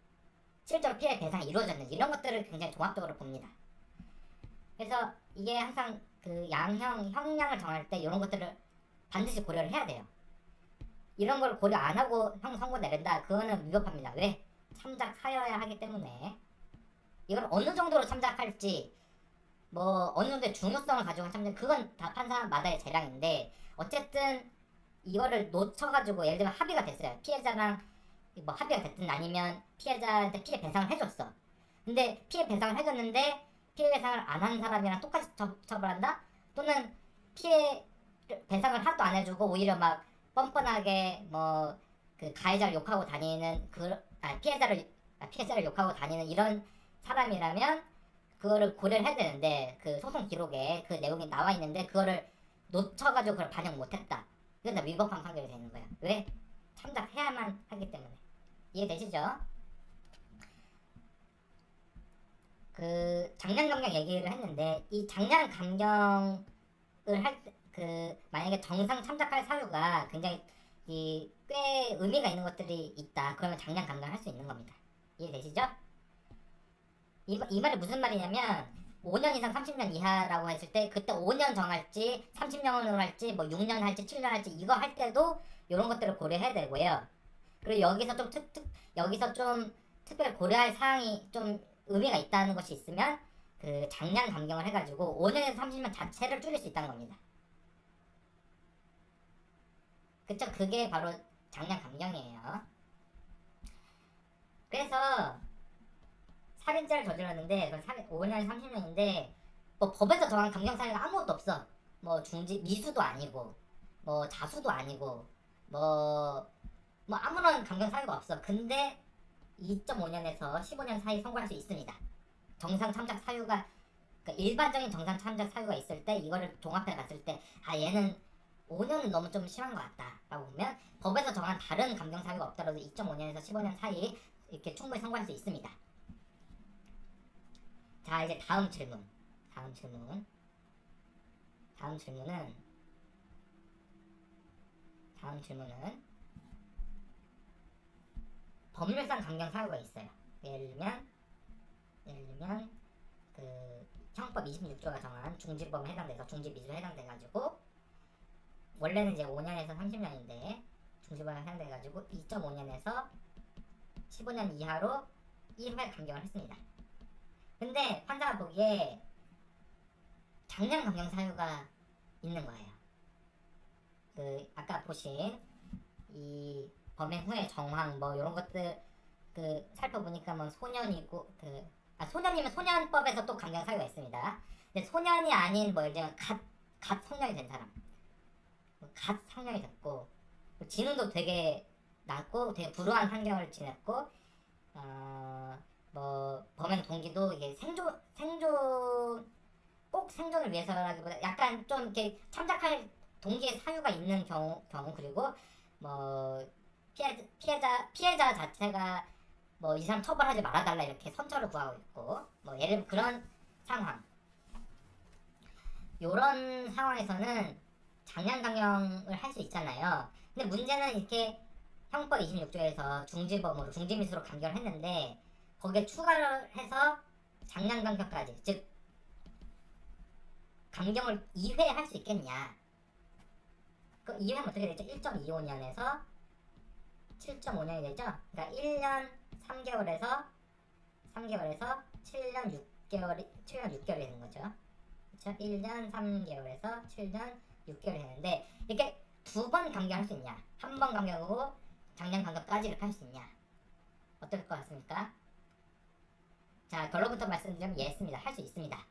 실제로 피해 배상이 이루어졌는지, 이런 것들을 굉장히 종합적으로 봅니다. 그래서 이게 항상 그 형량을 정할 때 이런 것들을 반드시 고려를 해야 돼요. 이런 걸 고려 안 하고 형 선고 내린다, 그거는 위법합니다. 왜? 참작하여야 하기 때문에. 이걸 어느 정도로 참작할지, 뭐 어느 정도의 중요성을 가지고 참작, 그건 다 판사마다의 재량인데, 어쨌든 이거를 놓쳐가지고 예를 들면 합의가 됐어요. 피해자랑 뭐 합의가 됐든 아니면 피해자한테 피해 배상을 해줬어. 근데 피해 배상을 해줬는데 피해 배상을 안 한 사람이랑 똑같이 처벌한다? 또는 피해 배상을 하나도 안 해주고 오히려 막 뻔뻔하게 뭐 그 가해자를 욕하고 다니는 피해자를 욕하고 다니는 이런 사람이라면 그거를 고려를 해야 되는데, 그 소송 기록에 그 내용이 나와 있는데 그거를 놓쳐가지고 그걸 반영 못했다. 이건 다 위법한 판결이 되는 거예요. 왜? 참작해야만 하기 때문에. 이해되시죠? 그 장량 감경 얘기를 했는데 이 장량 감경을 할 때 그 만약에 정상 참작할 사유가 굉장히 꽤 의미가 있는 것들이 있다. 그러면 장량 감경할 수 있는 겁니다. 이해되시죠? 이 말이 무슨 말이냐면 5년 이상 30년 이하라고 했을 때 그때 5년 정할지 30년으로 할지 뭐 6년 할지 7년 할지 이거 할 때도 이런 것들을 고려해야 되고요. 그리고 여기서 좀 특별 고려할 사항이 좀 의미가 있다는 것이 있으면 그 장량 감경을 해가지고 5년에서 30년 자체를 줄일 수 있다는 겁니다. 그쵸? 그게 바로 장량 감경이에요. 그래서 살인죄를 저질렀는데 5년 30년인데 뭐 법에서 정한 감경 사유가 아무것도 없어. 뭐 미수도 아니고 뭐 자수도 아니고 뭐 아무런 감경 사유가 없어. 근데 2.5년에서 15년 사이 선고할 수 있습니다. 정상 참작 사유가 그러니까 일반적인 정상 참작 사유가 있을 때 이거를 종합해 봤을 때 얘는 5년은 너무 좀 심한 것 같다 라고 보면 법에서 정한 다른 감경 사유가 없더라도 2.5년에서 15년 사이 이렇게 충분히 선고할 수 있습니다. 자, 이제 다음 질문은 법률상 감경 사유가 있어요. 예를 들면 그 형법 26조가 정한 중지범에 해당돼서 중지미수에 해당돼가지고 원래는 이제 5년에서 30년인데 중지범에 해당돼가지고 2.5년에서 15년 이하로 1회 감경을 했습니다. 근데 판사가 보기에 장량 감경 사유가 있는 거예요. 그 아까 보신 이 범행 후의 정황 뭐 이런 것들 그 살펴보니까 뭐 소년이고 소년이면 소년법에서 또 감경 사유가 있습니다. 근데 소년이 아닌 뭐 예를 들면 갓 성년이 된 사람, 갓 성년이 됐고 지능도 되게 낮고 되게 불우한 환경을 지냈고 뭐 범행 동기도 이게 꼭 생존을 위해서라기보다 약간 좀 이렇게 참작할 동기의 사유가 있는 경우 그리고 뭐 피해자 자체가 뭐 이 사람 처벌하지 말아달라 이렇게 선처를 구하고 있고 뭐 예를 들면 그런 상황 요런 상황에서는 장량감경을 할 수 있잖아요. 근데 문제는 이렇게 형법 26조에서 중지범으로 중지미수로 감경을 했는데 거기에 추가를 해서 장량감경까지 즉 감경을 2회 할 수 있겠냐. 그 2회는 어떻게 되죠? 1.25년에서 7.5년이 되죠? 그러니까 1년 3개월에서 7년 6개월이 되는 거죠. 그렇죠? 1년 3개월에서 7년 6개월이 되는데 이렇게 두 번 감경할 수 있냐? 한 번 감경하고 장량 감경까지 이렇게 할 수 있냐? 어떨 것 같습니까? 자, 결론부터 말씀드리면 예습니다. 할 수 있습니다.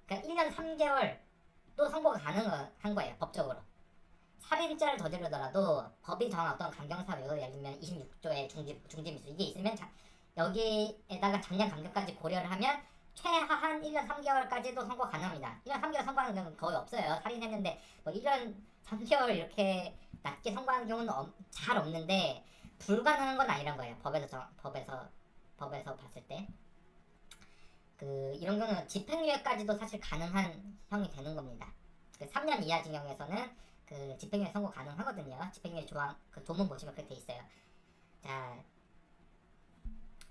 그러니까 1년 3개월 또 선고가 가능한 거예요. 법적으로. 살인죄를 저지르더라도 법이 정한 어떤 감경사유 예를 들면 26조의 중지미수 이게 있으면 여기에다가 장량 감경까지 고려를 하면 최하한 1년 3개월까지도 선고 가능합니다. 1년 3개월 선고하는 경우는 거의 없어요. 살인했는데 뭐 1년 3개월 이렇게 낮게 선고하는 경우는 잘 없는데 불가능한 건 아니란 거예요. 법에서 봤을 때. 이런 경우는 집행유예까지도 사실 가능한 형이 되는 겁니다. 3년 이하 징역에서는 집행유예 선고 가능하거든요. 집행유예 조항 조문 보시면 그렇게 돼 있어요. 자,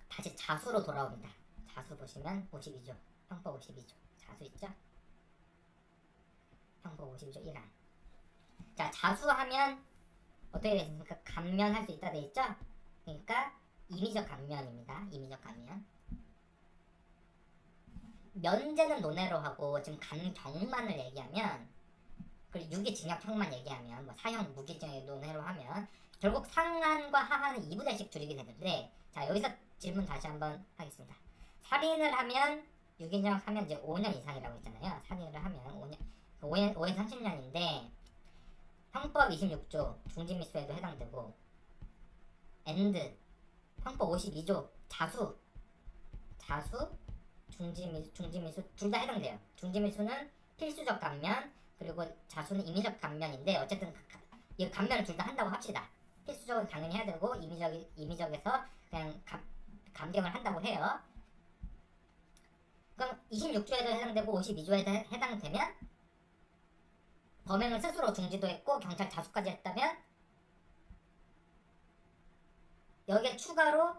다시 자수로 돌아옵니다. 자수 보시면 52조, 형법 52조 자수 있죠? 형법 52조 1항. 자, 자수하면 어떻게 되어 있습니까? 감면할 수 있다 돼 있죠? 그러니까 임의적 감면입니다. 임의적 감면. 면제는 논외로 하고 지금 감경만을 얘기하면 그리고 유기징역형만 얘기하면 뭐 사형 무기징역 논외로 하면 결국 상한과 하한은 2분의1씩 줄이게 되는데 자 여기서 질문 다시 한번 하겠습니다. 살인을 하면 유기징역 하면 이제 5년 이상이라고 했잖아요. 살인을 하면 5에서 30년인데 형법 26조 중지미수에도 해당되고 형법 52조 자수 중지미수 둘 다 해당돼요. 중지미수는 필수적 감면 그리고 자수는 임의적 감면인데 어쨌든 이 감면을 둘 다 한다고 합시다. 필수적은 당연히 해야 되고 임의적에서 그냥 감경을 한다고 해요. 그럼 26조에도 해당되고 52조에도 해당되면 범행을 스스로 중지도 했고 경찰 자수까지 했다면 여기에 추가로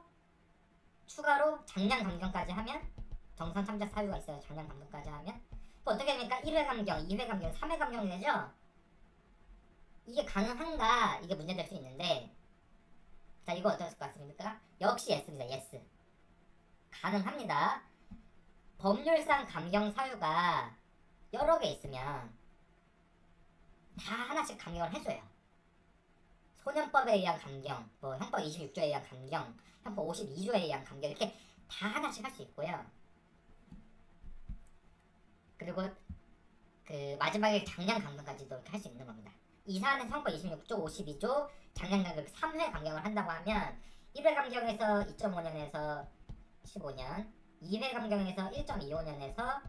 장량 감경까지 하면 정상 참작 사유가 있어요. 장량 감경까지 하면 어떻게 됩니까? 1회 감경, 2회 감경, 3회 감경이 되죠? 이게 가능한가? 이게 문제될 수 있는데 자 이거 어떨 것 같습니까? 역시 예스입니다. 예스. 가능합니다. 법률상 감경 사유가 여러 개 있으면 다 하나씩 감경을 해줘요. 소년법에 의한 감경, 뭐 형법 26조에 의한 감경, 형법 52조에 의한 감경 이렇게 다 하나씩 할 수 있고요. 그리고 그 마지막에 장량 감경까지도 이렇게 할 수 있는 겁니다. 이 사안은 형법 26조, 52조 장량 감경 3회 감경을 한다고 하면 1회 감경에서 2.5년에서 15년, 2회 감경에서 1.25년에서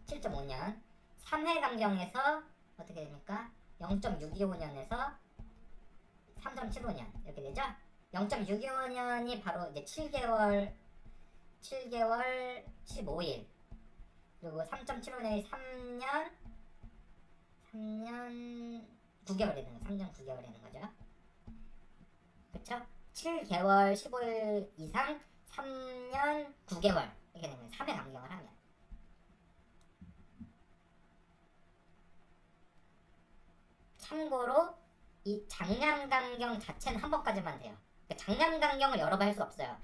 7.5년, 3회 감경에서 어떻게 됩니까? 0.625년에서 3.75년 이렇게 되죠? 0.625년이 바로 이제 7개월 15일 그리고 3.75년이 3년 9개월 되는 거죠. 3년 9개월 되는 거죠. 그쵸? 7개월 15일 이상 3년 9개월 이렇게 되면 3회 감경을 하면 참고로 이 장량 감경 자체는 한 번까지만 돼요. 그러니까 장량 감경을 여러 번 할 수 없어요.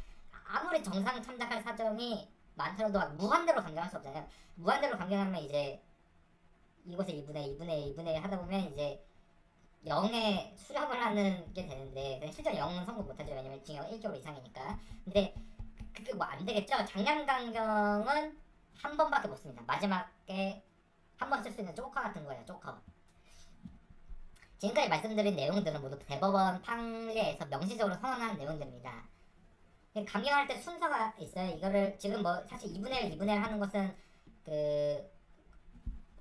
아무리 정상 참작할 사정이 많더라도 무한대로 감경할 수 없잖아요. 무한대로 감경하면 이제 이곳에 2분의 2분의 2분의 하다 보면 이제 0에 수렴을 하는 게 되는데 실제로 0은 성공 못하죠. 왜냐면 징역 1개월 이상이니까. 근데 그게 뭐 안 되겠죠. 장량 감경은 한 번밖에 못 씁니다. 마지막에 한 번 쓸 수 있는 조커 같은 거예요. 조커. 지금까지 말씀드린 내용들은 모두 대법원 판례에서 명시적으로 선언한 내용들입니다. 감경할 때 순서가 있어요. 이거를 지금 뭐 사실 2분의 1, 2분의 1 하는 것은 그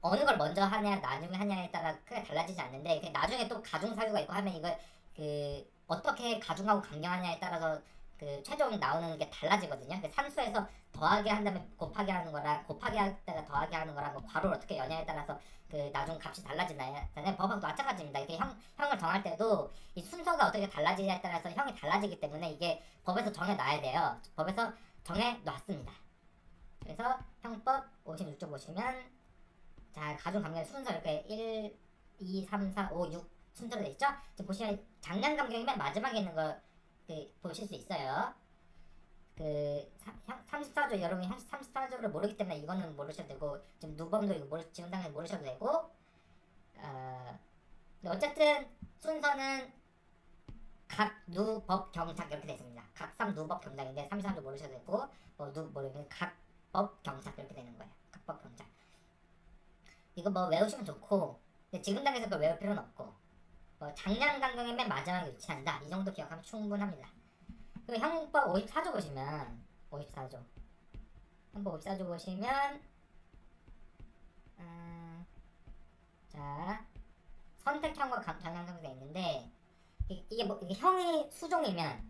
어느 걸 먼저 하냐 나중에 하냐에 따라 크게 달라지지 않는데 나중에 또 가중 사유가 있고 하면 이걸 그 어떻게 가중하고 감경하냐에 따라서 그 최종 나오는 게 달라지거든요. 산수에서 더하기 한 다음에 곱하기 하는 거랑 곱하기 하다가 더하기 하는 거랑 뭐 괄호를 어떻게 여냐에 따라서 그 나중 값이 달라지나요? 법하고 마찬가지입니다. 이렇게 형을 정할 때도 이 순서가 어떻게 달라지냐에 따라서 형이 달라지기 때문에 이게 법에서 정해놔야 돼요. 법에서 정해놨습니다. 그래서 형법 56조 보시면 자 가중 감경 순서 이렇게 1, 2, 3, 4, 5, 6 순서로 되어 있죠? 지금 보시면 장량 감경이 맨 마지막에 있는 거 보실 수 있어요. 그 34조 여러분이 34조를 모르기 때문에 이거는 모르셔도 되고 지금 누범도 이거 지금 당연히 모르셔도 되고 어쨌든 순서는 각 누법 경작 이렇게 되어 있습니다. 각삼 누법 경작인데 33조 모르셔도 되고 모르면 각법 경작 이렇게 되는 거예요. 각법 경작 이거 뭐 외우시면 좋고 근데 지금 단계에서 그걸 외울 필요는 없고 장량 감경이 맨 마지막에 위치한다 이 정도 기억하면 충분합니다. 그리고 형법 54조 보시면 54조 형법 54조 보시면 자 선택형과 장량 감경이 있는데 이게 형이 수종이면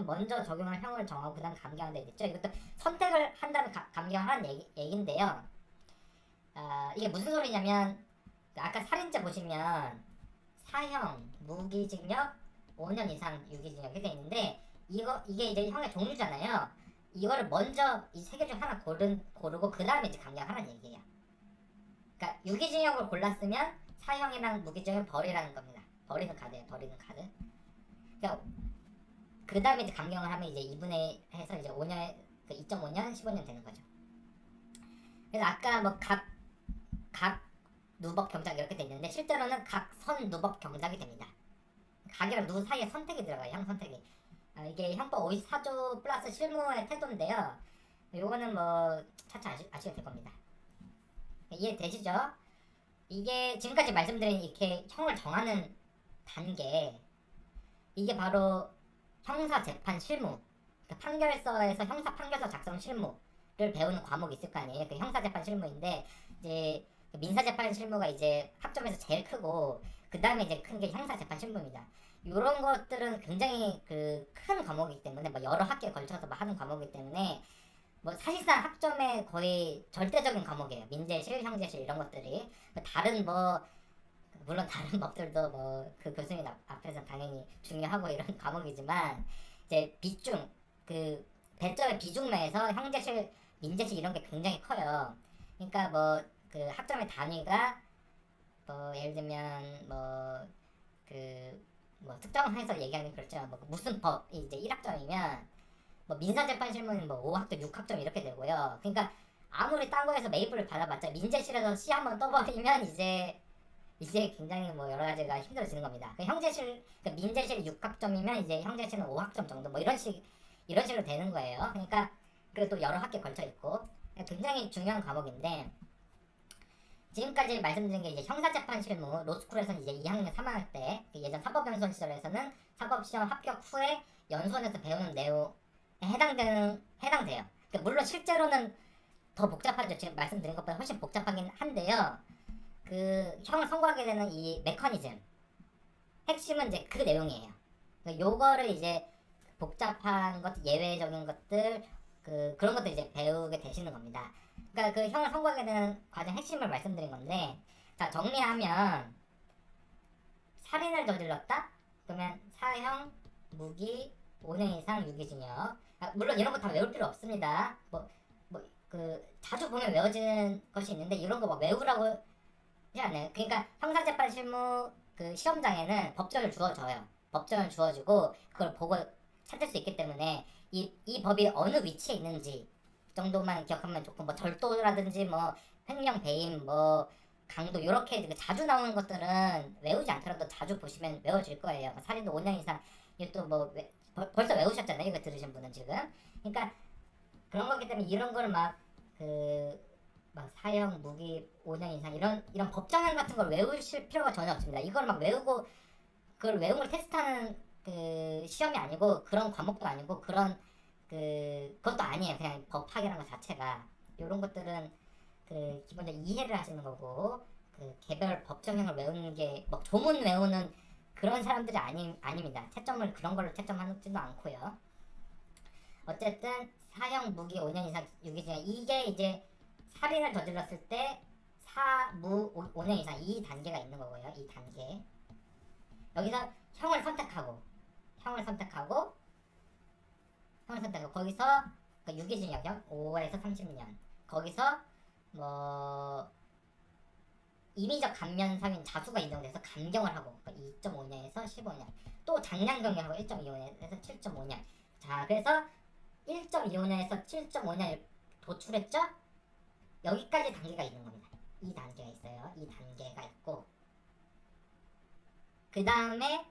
먼저 적용할 형을 정하고 그 다음 감경하는 데 있죠. 이것도 선택을 한 다음에 감경하는 얘기인데요. 이게 무슨 소리냐면 아까 살인죄 보시면 사형, 무기징역, 5년 이상 유기징역 이렇게 있는데 이게 이제 형의 종류잖아요. 이거를 먼저 이 세 개 중 하나 고르고 그 다음에 이제 감경하라는 얘기예요. 그러니까 유기징역을 골랐으면 사형이랑 무기징역을 버리라는 겁니다. 버리는 카드예요. 버리는 카드. 그러니까 그 다음에 이제 감경을 하면 이제 2분의 해서 이제 5년, 2.5년, 15년 되는 거죠. 그래서 아까 뭐 각 누법 경작 이렇게 돼 있는데 실제로는 각 선 누법 경작이 됩니다. 각이랑 누 사이에 선택이 들어가요. 형 선택이. 이게 형법 54조 플러스 실무의 태도인데요. 요거는 뭐 차차 아시게 될 겁니다. 이해되시죠? 이게 지금까지 말씀드린 이렇게 형을 정하는 단계 이게 바로 형사재판 실무 그러니까 판결서에서 형사 판결서 작성 실무를 배우는 과목이 있을 거 아니에요. 그 형사재판 실무인데 이제 민사재판 실무가 이제 학점에서 제일 크고 그 다음에 이제 큰 게 형사재판 실무입니다. 이런 것들은 굉장히 그 큰 과목이기 때문에 뭐 여러 학기에 걸쳐서 뭐 하는 과목이기 때문에 뭐 사실상 학점의 거의 절대적인 과목이에요. 민재실, 형제실 이런 것들이 뭐 다른 뭐 물론 다른 법들도 뭐 그 교수님 앞에서 당연히 중요하고 이런 과목이지만 이제 비중 그 배점의 비중 면에서 형제실, 민재실 이런 게 굉장히 커요. 그러니까 뭐 그 학점의 단위가 뭐 예를 들면 뭐 그 뭐 특정해서 얘기하는 그렇죠. 뭐 무슨 법이 이제 1학점이면 뭐 민사재판실무는 뭐 5학점, 6학점 이렇게 되고요. 그러니까 아무리 딴 거에서 메이플을 받아봤자 민재실에서 시 한번 떠버리면 이제 굉장히 뭐 여러 가지가 힘들어지는 겁니다. 그 형제실, 그 민재실 6학점이면 이제 형제실은 5학점 정도 뭐 이런 식으로 되는 거예요. 그러니까 그래도 여러 학기에 걸쳐 있고 굉장히 중요한 과목인데 지금까지 말씀드린 게 이제 형사재판 실무 로스쿨에서는 이제 2학년 3학년 때 예전 사법연수원 시절에서는 사법시험 합격 후에 연수원에서 배우는 내용에 해당돼요. 물론 실제로는 더 복잡하죠. 지금 말씀드린 것보다 훨씬 복잡하긴 한데요. 그 형을 선고하게 되는 이 메커니즘 핵심은 이제 그 내용이에요. 요거를 이제 복잡한 것, 예외적인 것들 그런 것들 이제 배우게 되시는 겁니다. 그러니까 그 형을 선고하게 되는 과정 핵심을 말씀드린 건데, 자 정리하면 살인을 저질렀다? 그러면 사형, 무기, 5년 이상 유기징역. 물론 이런 거 다 외울 필요 없습니다. 그 자주 보면 외워지는 것이 있는데 이런 거 막 외우라고 하지 않아요. 그러니까 형사재판 실무 그 시험장에는 법정을 주어져요. 법정을 주어지고 그걸 보고 찾을 수 있기 때문에 이 법이 어느 위치에 있는지 정도만 기억하면 좋고 뭐 절도라든지 뭐 횡령 배임 뭐 강도 이렇게 자주 나오는 것들은 외우지 않더라도 자주 보시면 외워질 거예요. 살인도 5년 이상 이것도 뭐 벌써 외우셨잖아요. 이거 들으신 분은 지금. 그러니까 그런 거기 때문에 이런 걸 막 사형, 무기 5년 이상 이런 법정형 같은 걸 외우실 필요가 전혀 없습니다. 이걸 막 외우고 그걸 외운 걸 테스트하는 그 시험이 아니고 그런 과목도 아니고 그것도 아니에요. 그냥 법학이라는 것 자체가 이런 것들은 그 기본적으로 이해를 하시는 거고 그 개별 법정형을 외우는 게 막 조문 외우는 그런 사람들이 아닙니다. 채점을 그런 걸로 채점하지도 않고요. 어쨌든 사형, 무기 5년 이상 유기징역 이게 이제 살인을 저질렀을 때 사무 5년 이상 이 단계가 있는 거고요. 이 단계 여기서 형을 선택하고 거기서 그 유기징역형 5에서 30년 거기서 뭐 임의적 감면상인 자수가 인정돼서 감경을 하고 2.5년에서 15년 또 장량경경하고 1.25년에서 7.5년 자 그래서 1.25년에서 7.5년 도출했죠? 여기까지 단계가 있는 겁니다. 이 단계가 있어요. 이 단계가 있고 그 다음에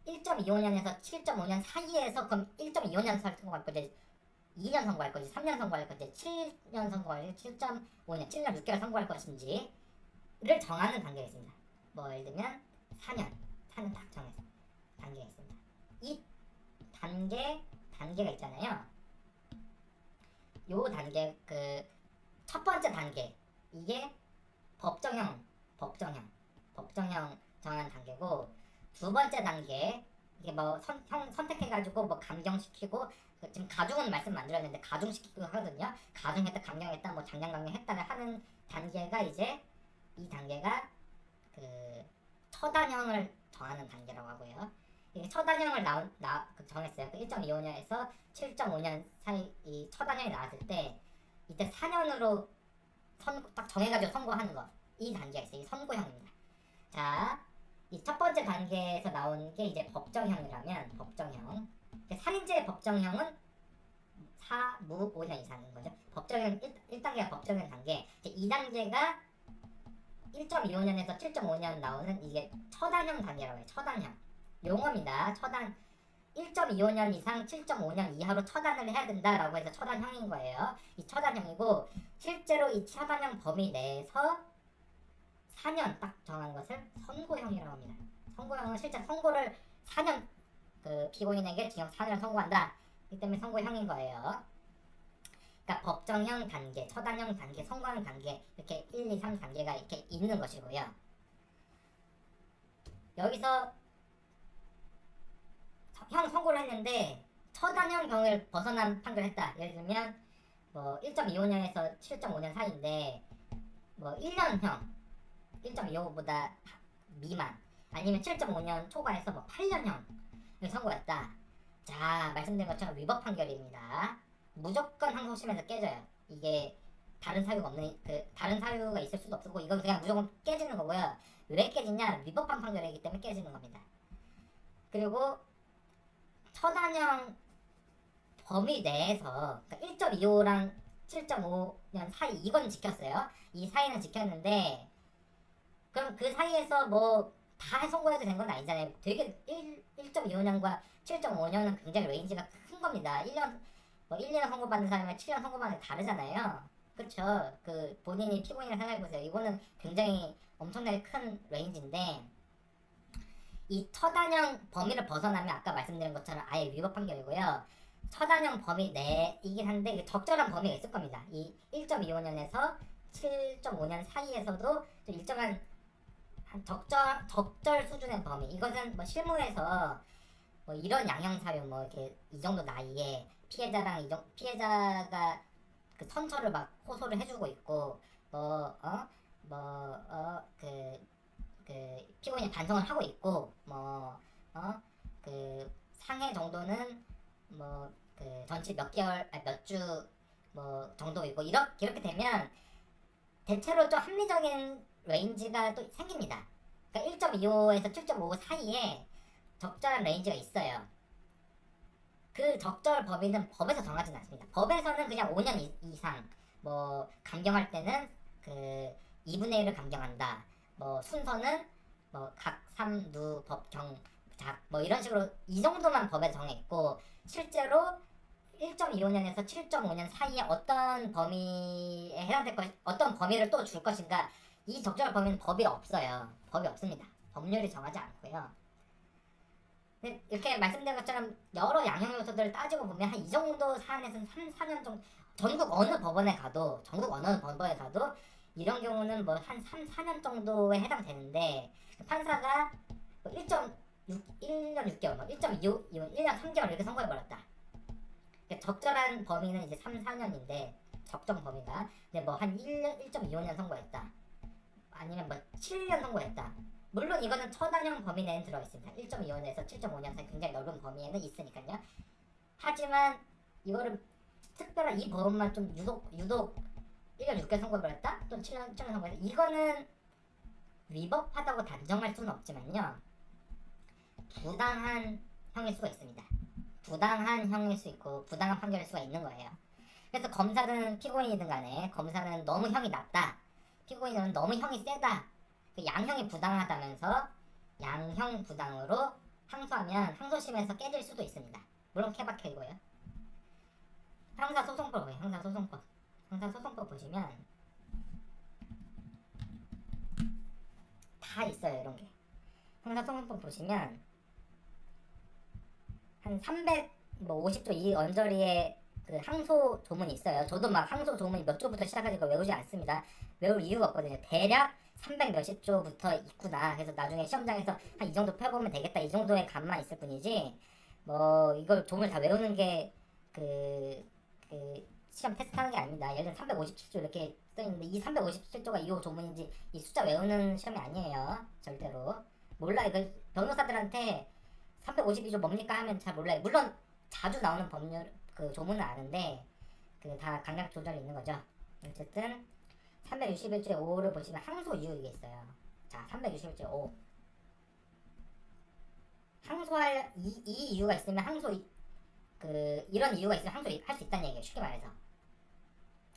1.25년에서 7.5년 사이에서 그럼 1.25년 선고할 거지 2년 선고할 거지 3년 선고할 거지 7년 선고할 거지 7.5년 7년 6개월 선고할 것인지를 정하는 단계가 있습니다. 뭐 예를 들면 4년 딱 정해서 단계가 있습니다. 이 단계가 있잖아요. 요 단계 그 첫 번째 단계 이게 법정형 정하는 단계고 두 번째 단계 이게 뭐 형 선택해가지고 뭐 감경시키고 지금 가중은 말씀 안 드렸는데 가중시키고 하거든요. 가중했다 감경했다 뭐 장량감경했다를 하는 단계가 이제 이 단계가 그 처단형을 정하는 단계라고 하고요. 이게 처단형을 정했어요. 그 1.25년에서 7.5년 사이 이 처단형이 나왔을 때 이때 4년으로 딱 정해가지고 선고하는 거 이 단계가 있어요. 이 선고형입니다. 자, 이 첫 번째 단계에서 나온 게 이제 법정형이라면 법정형 살인죄의 법정형은 4, 무 5년 이상인 거죠. 법정형 1단계가 법정형 단계 2단계가 1.25년에서 7.5년 나오는 이게 처단형 단계라고 해요. 처단형 용어입니다. 처단 1.25년 이상 7.5년 이하로 처단을 해야 된다라고 해서 처단형인 거예요. 이 처단형이고 실제로 이 처단형 범위 내에서 4년 딱 정한 것을 선고형이라고 합니다. 선고형은 실제 선고를 4년 그 피고인에게 징역 4년을 선고한다. 이 때문에 선고형인 거예요. 그러니까 법정형 단계, 처단형 단계, 선고형 단계 이렇게 1, 2, 3 단계가 이렇게 있는 것이고요. 여기서 형 선고를 했는데 처단형 병을 벗어난 판결을 했다. 예를 들면 뭐 1.25년에서 7.5년 사이인데 뭐 1년형 1.25보다 미만 아니면 7.5년 초과해서 뭐 8년형을 선고했다. 자, 말씀드린 것처럼 위법 판결입니다. 무조건 항소심에서 깨져요. 이게 다른 사유가 없는 다른 사유가 있을 수도 없고 이건 그냥 무조건 깨지는 거고요. 왜 깨지냐? 위법한 판결이기 때문에 깨지는 겁니다. 그리고 처단형 범위 내에서 그러니까 1.25랑 7.5년 사이 이건 지켰어요. 이 사이는 지켰는데 그럼 그 사이에서 뭐 다 선고해도 된 건 아니잖아요. 되게 1.25년과 7.5년은 굉장히 레인지가 큰 겁니다. 1년 뭐 1년 선고받는 사람이랑 7년 선고받는 게 다르잖아요. 그렇죠. 그 본인이 피고인을 생각해보세요. 이거는 굉장히 엄청나게 큰 레인지인데 이 처단형 범위를 벗어나면 아까 말씀드린 것처럼 아예 위법 판결이고요. 처단형 범위 내이긴 한데 그 적절한 범위가 있을 겁니다. 이 1.25년에서 7.5년 사이에서도 좀 일정한 한 적절 수준의 범위. 이것은 뭐 실무에서 뭐 이런 양형 사유 뭐 이렇게 이 정도 나이에 피해자랑 피해자가 그 선처를 막 호소를 해주고 있고 그 피고인이 반성을 하고 있고 그 상해 정도는 뭐 그 전치 몇 개월 몇 주 뭐 정도이고 이렇게 되면 대체로 좀 합리적인 레인지가 또 생깁니다. 그러니까 1.25에서 7.5 사이에 적절한 레인지가 있어요. 그 적절 범위는 법에서 정하지는 않습니다. 법에서는 그냥 5년 이상 뭐 감경할 때는 그 2분의 1을 감경한다. 뭐 순서는 뭐 각삼, 누, 법, 경, 작 뭐 이런 식으로 이 정도만 법에 정해있고 실제로 1.25년에서 7.5년 사이에 어떤 범위에 해당될 것, 어떤 범위를 또 줄 것인가 이 적절 범위는 법이 없어요. 법이 없습니다. 법률이 정하지 않고요. 근데 이렇게 말씀드린 것처럼 여러 양형 요소들을 따지고 보면 한 이 정도 사안에서는 3, 4년 정도 전국 어느 법원에 가도 이런 경우는 뭐 한 3, 4년 정도에 해당되는데 판사가 뭐 1년 6개월, 뭐 1.25, 1년 3개월 이렇게 선고해버렸다. 적절한 범위는 이제 3, 4년인데 적정 범위가 근데 뭐 한 1.25년 선고했다. 아니면 뭐 7년 선고했다. 물론 이거는 처단형 범위 내에 들어가 있습니다. 1.25년에서 7.5년 사이 굉장히 넓은 범위에는 있으니까요. 하지만 이거를 특별한 이 법만 좀 유독 1년 6개월 선고해버렸다? 또 7년 선고했다? 이거는 위법하다고 단정할 수는 없지만요. 부당한 형일 수가 있습니다. 부당한 형일 수 있고 부당한 판결일 수가 있는 거예요. 그래서 검사든 피고인이든 간에 검사는 너무 형이 낮다. 피고인은 너무 형이 세다. 그 양형이 부당하다면서 양형 부당으로 항소하면 항소심에서 깨질 수도 있습니다. 물론 케바케이고요. 형사소송법 보세요. 형사소송법 보시면 다 있어요. 이런 게. 형사소송법 보시면 한 350조 이 언저리에 그 항소 조문이 있어요. 저도 막 항소 조문이 몇 조부터 시작하니까 외우지 않습니다. 외울 이유가 없거든요. 대략 300 몇십 조부터 있구나. 그래서 나중에 시험장에서 한 이 정도 펴보면 되겠다. 이 정도의 감만 있을 뿐이지 뭐 이걸 조문을 다 외우는 게 그 시험 테스트하는 게 아닙니다. 예를 들면 357조 이렇게 써있는데 이 357조가 이호 조문인지 이 숫자 외우는 시험이 아니에요. 절대로. 몰라. 이걸 변호사들한테 352조 뭡니까 하면 잘 몰라요. 물론 자주 나오는 법률 그 조문은 아는데 그 다 강약 조절이 있는 거죠. 어쨌든 361조의 5를 보시면 항소 이유 이게 있어요. 자, 361조의 5. 항소할 이 이유가 있으면 이런 이유가 있으면 항소할 수 있다는 얘기예요. 쉽게 말해서.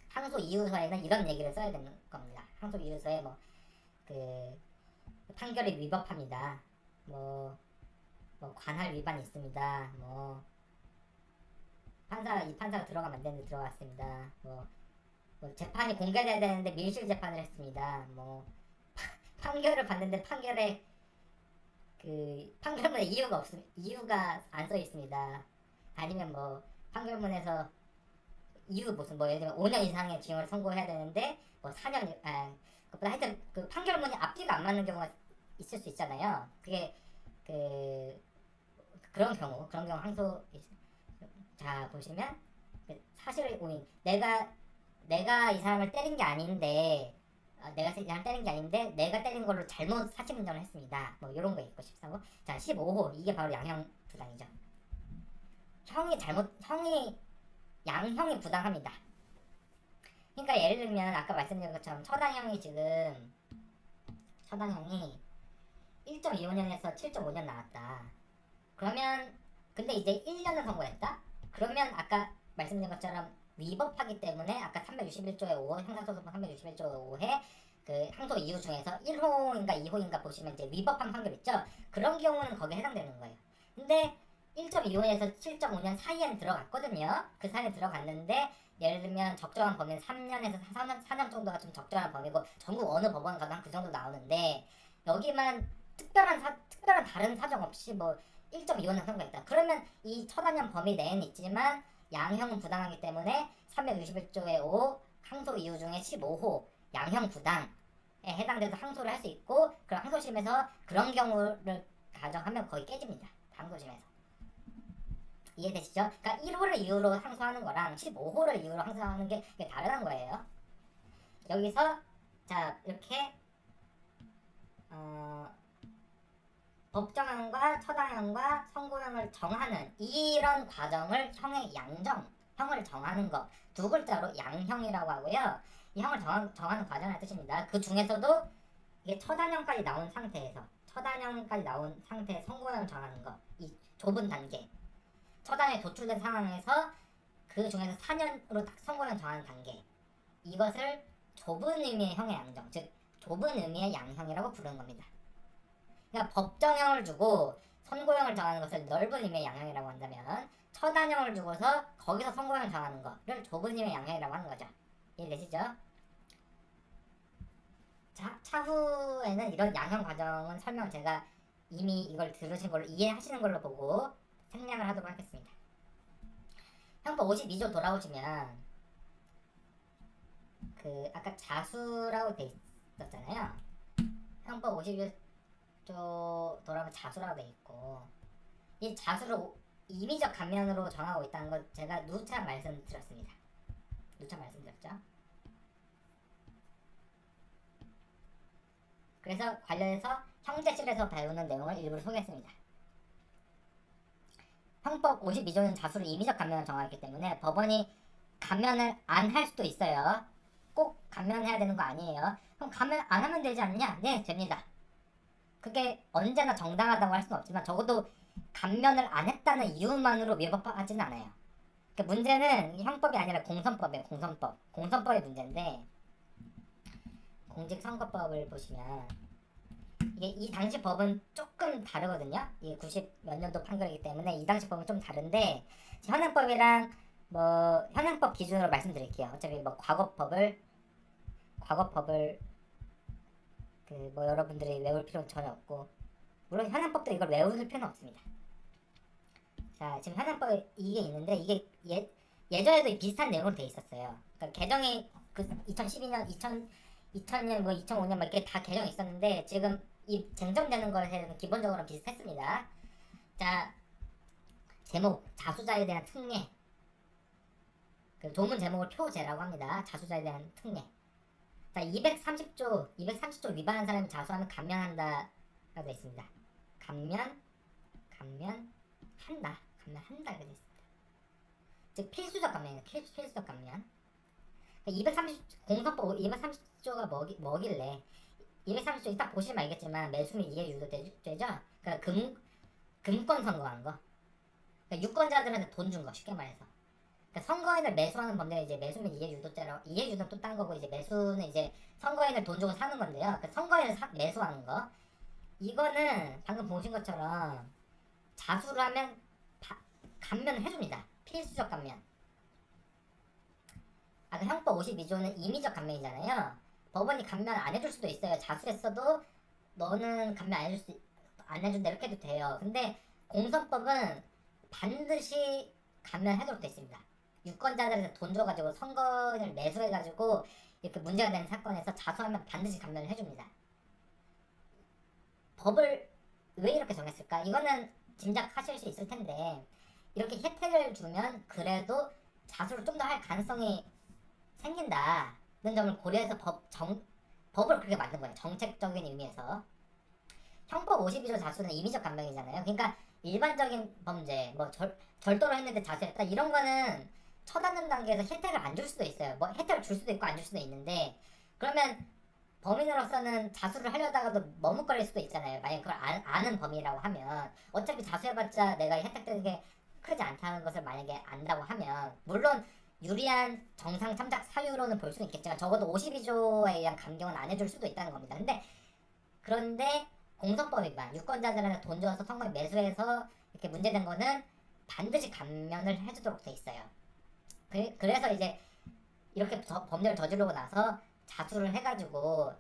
항소 이유서에는 이런 얘기를 써야 되는 겁니다. 항소 이유서에 그 판결이 위법합니다. 뭐 관할 위반이 있습니다. 이 판사가 들어가면 안 되는데 들어갔습니다. 재판이 공개돼야 되는데 밀실 재판을 했습니다. 판결을 봤는데 판결에 판결문에 이유가 안 써 있습니다. 아니면 판결문에서 이유 무슨 예를 들면 5년 이상의 징역을 선고해야 되는데 4년 그것보다 하여튼 그 판결문이 앞뒤가 안 맞는 경우가 있을 수 있잖아요. 그게 그런 경우 항소. 자 보시면 사실 오인, 내가 이 사람을 때린 게 아닌데, 내가 이 사람 때린 게 아닌데 내가 때린 걸로 잘못 사실 인정을 했습니다. 뭐 이런 거 있고 14호. 자 15호, 이게 바로 양형 부당이죠. 양형이 부당합니다. 그러니까 예를 들면 아까 말씀드린 것처럼 처단형이 1.25년에서 7.5년 나왔다. 그러면 근데 이제 1년을 선고했다? 그러면 아까 말씀드린 것처럼 위법하기 때문에 아까 361조의 5, 형사소송법 361조 5에 그 항소 이유 중에서 1호인가 2호인가 보시면 이제 위법한 판결 있죠? 그런 경우는 거기에 해당되는 거예요. 근데 1.25년에서 7.5년 사이에는 들어갔거든요. 그 사이에 들어갔는데 예를 들면 적정한 범위는 3년에서 4년 정도가 좀 적정한 범위고 전국 어느 법원 가도 한 그 정도 나오는데 여기만 특별한 다른 사정 없이 뭐 1.25년 선고했다. 그러면 이 처단형 범위 내에는 있지만 양형은 부당하기 때문에 361조의 5 항소 이유 중에 15호 양형 부당에 해당돼서 항소를 할 수 있고, 그럼 항소심에서 그런 경우를 가정하면 거의 깨집니다. 항소심에서. 이해되시죠? 그러니까 1호를 이유로 항소하는 거랑 15호를 이유로 항소하는 게 다르다는 거예요. 여기서 자 이렇게 법정형과 처단형과 선고형을 정하는 이런 과정을 형의 형을 정하는 거, 두 글자로 양형이라고 하고요. 이 형을 정하는 과정의 뜻입니다. 그 중에서도 이게 처단형까지 나온 상태에서 선고형을 정하는 거, 이 좁은 단계, 처단에 도출된 상황에서 그 중에서 4년으로 딱 선고형 정하는 단계, 이것을 좁은 의미의 형의 양정, 즉 좁은 의미의 양형이라고 부르는 겁니다. 그러니까 법정형을 주고 선고형을 정하는 것을 넓은 의미의 양형이라고 한다면, 처단형을 주고서 거기서 선고형을 정하는 것을 좁은 의미의 양형이라고 하는 거죠. 이해되시죠? 차후에는 이런 양형 과정은 설명 제가 이미 이걸 들으신 걸로 이해하시는 걸로 보고 생략을 하도록 하겠습니다. 형법 52조 돌아오시면 그 아까 자수라고 돼 있었잖아요. 형법 52조 돌아오면 자수라고 돼 있고, 이 자수를 임의적 감면으로 정하고 있다는 걸 제가 누차 말씀드렸습니다. 그래서 관련해서 형제실에서 배우는 내용을 일부러 소개했습니다. 형법 52조는 자수를 임의적 감면을 정하기 때문에 법원이 감면을 안 할 수도 있어요. 꼭 감면해야 되는 거 아니에요. 그럼 감면 안 하면 되지 않냐? 네, 됩니다. 그게 언제나 정당하다고 할 수는 없지만 적어도 감면을 안 했다는 이유만으로 위법하지는 않아요. 그러니까 문제는 형법이 아니라 공선법이에요. 공선법의 문제인데, 공직선거법을 보시면 이게 이 당시 법은 조금 다르거든요. 이게 90 몇 년도 판결이기 때문에 이 당시 법은 좀 다른데, 현행법이랑 현행법 기준으로 말씀드릴게요. 어차피 과거법을 여러분들이 외울 필요는 전혀 없고, 물론 현행법도 이걸 외울 필요는 없습니다. 자, 지금 현행법에 이게 있는데, 이게 예전에도 비슷한 내용으로 돼 있었어요. 그러니까 개정이 2012년, 2000년, 2005년 이렇게 다 개정이 있었는데, 지금 이 쟁점되는 것에는 기본적으로 비슷했습니다. 자, 제목, 자수자에 대한 특례. 그 조문 제목을 표제라고 합니다. 자수자에 대한 특례. 자, 230조 위반한 사람이 자수하면 감면한다라고 되어 있습니다. 감면한다 이렇게 되어 있습니다. 즉 필수적 감면이에요. 필수적 감면. 공선법 230조가 뭐길래, 230조 딱 보시면 알겠지만 매수 및 이해 유도죄죠. 그러니까 금권 선고하는 거. 그러니까 유권자들한테 돈 준 거, 쉽게 말해서. 그러니까 선거인을 매수하는 범죄가 이제 매수 및 이해 유도죄라고. 이해 유도는 또 딴 거고, 이제 매수는 이제 선거인을 돈 주고 사는 건데요. 그 선거인을 매수하는 거. 이거는 방금 보신 것처럼 자수를 하면 감면을 해줍니다. 필수적 감면. 아까 형법 52조는 임의적 감면이잖아요. 법원이 감면 안 해줄 수도 있어요. 자수했어도 너는 감면 안 해준다 이렇게 해도 돼요. 근데 공선법은 반드시 감면해도록 돼 있습니다. 유권자들한테 돈 줘가지고 선거인을 매수해가지고 이렇게 문제가 되는 사건에서 자수하면 반드시 감면을 해줍니다. 법을 왜 이렇게 정했을까? 이거는 짐작하실 수 있을 텐데 이렇게 혜택을 주면 그래도 자수를 좀 더 할 가능성이 생긴다는 점을 고려해서 법을 그렇게 만든 거예요. 정책적인 의미에서. 형법 52조 자수는 임의적 감명이잖아요. 그러니까 일반적인 범죄, 뭐 절도로 했는데 자수했다 이런 거는 처단는 단계에서 혜택을 안 줄 수도 있어요. 뭐 혜택을 줄 수도 있고 안 줄 수도 있는데 그러면 범인으로서는 자수를 하려다가도 머뭇거릴 수도 있잖아요. 만약 그걸 아는 범인이라고 하면 어차피 자수해봤자 내가 혜택되는 게 크지 않다는 것을 만약에 안다고 하면 물론 유리한 정상 참작 사유로는 볼 수는 있겠지만 적어도 52조에 의한 감경은 안 해줄 수도 있다는 겁니다. 그런데 공선법 위반, 유권자들한테 돈 줘서 선거에 매수해서 이렇게 문제된 거는 반드시 감면을 해주도록 돼 있어요. 그래서 이제 이렇게 범죄를 저지르고 나서 자수를 해가지고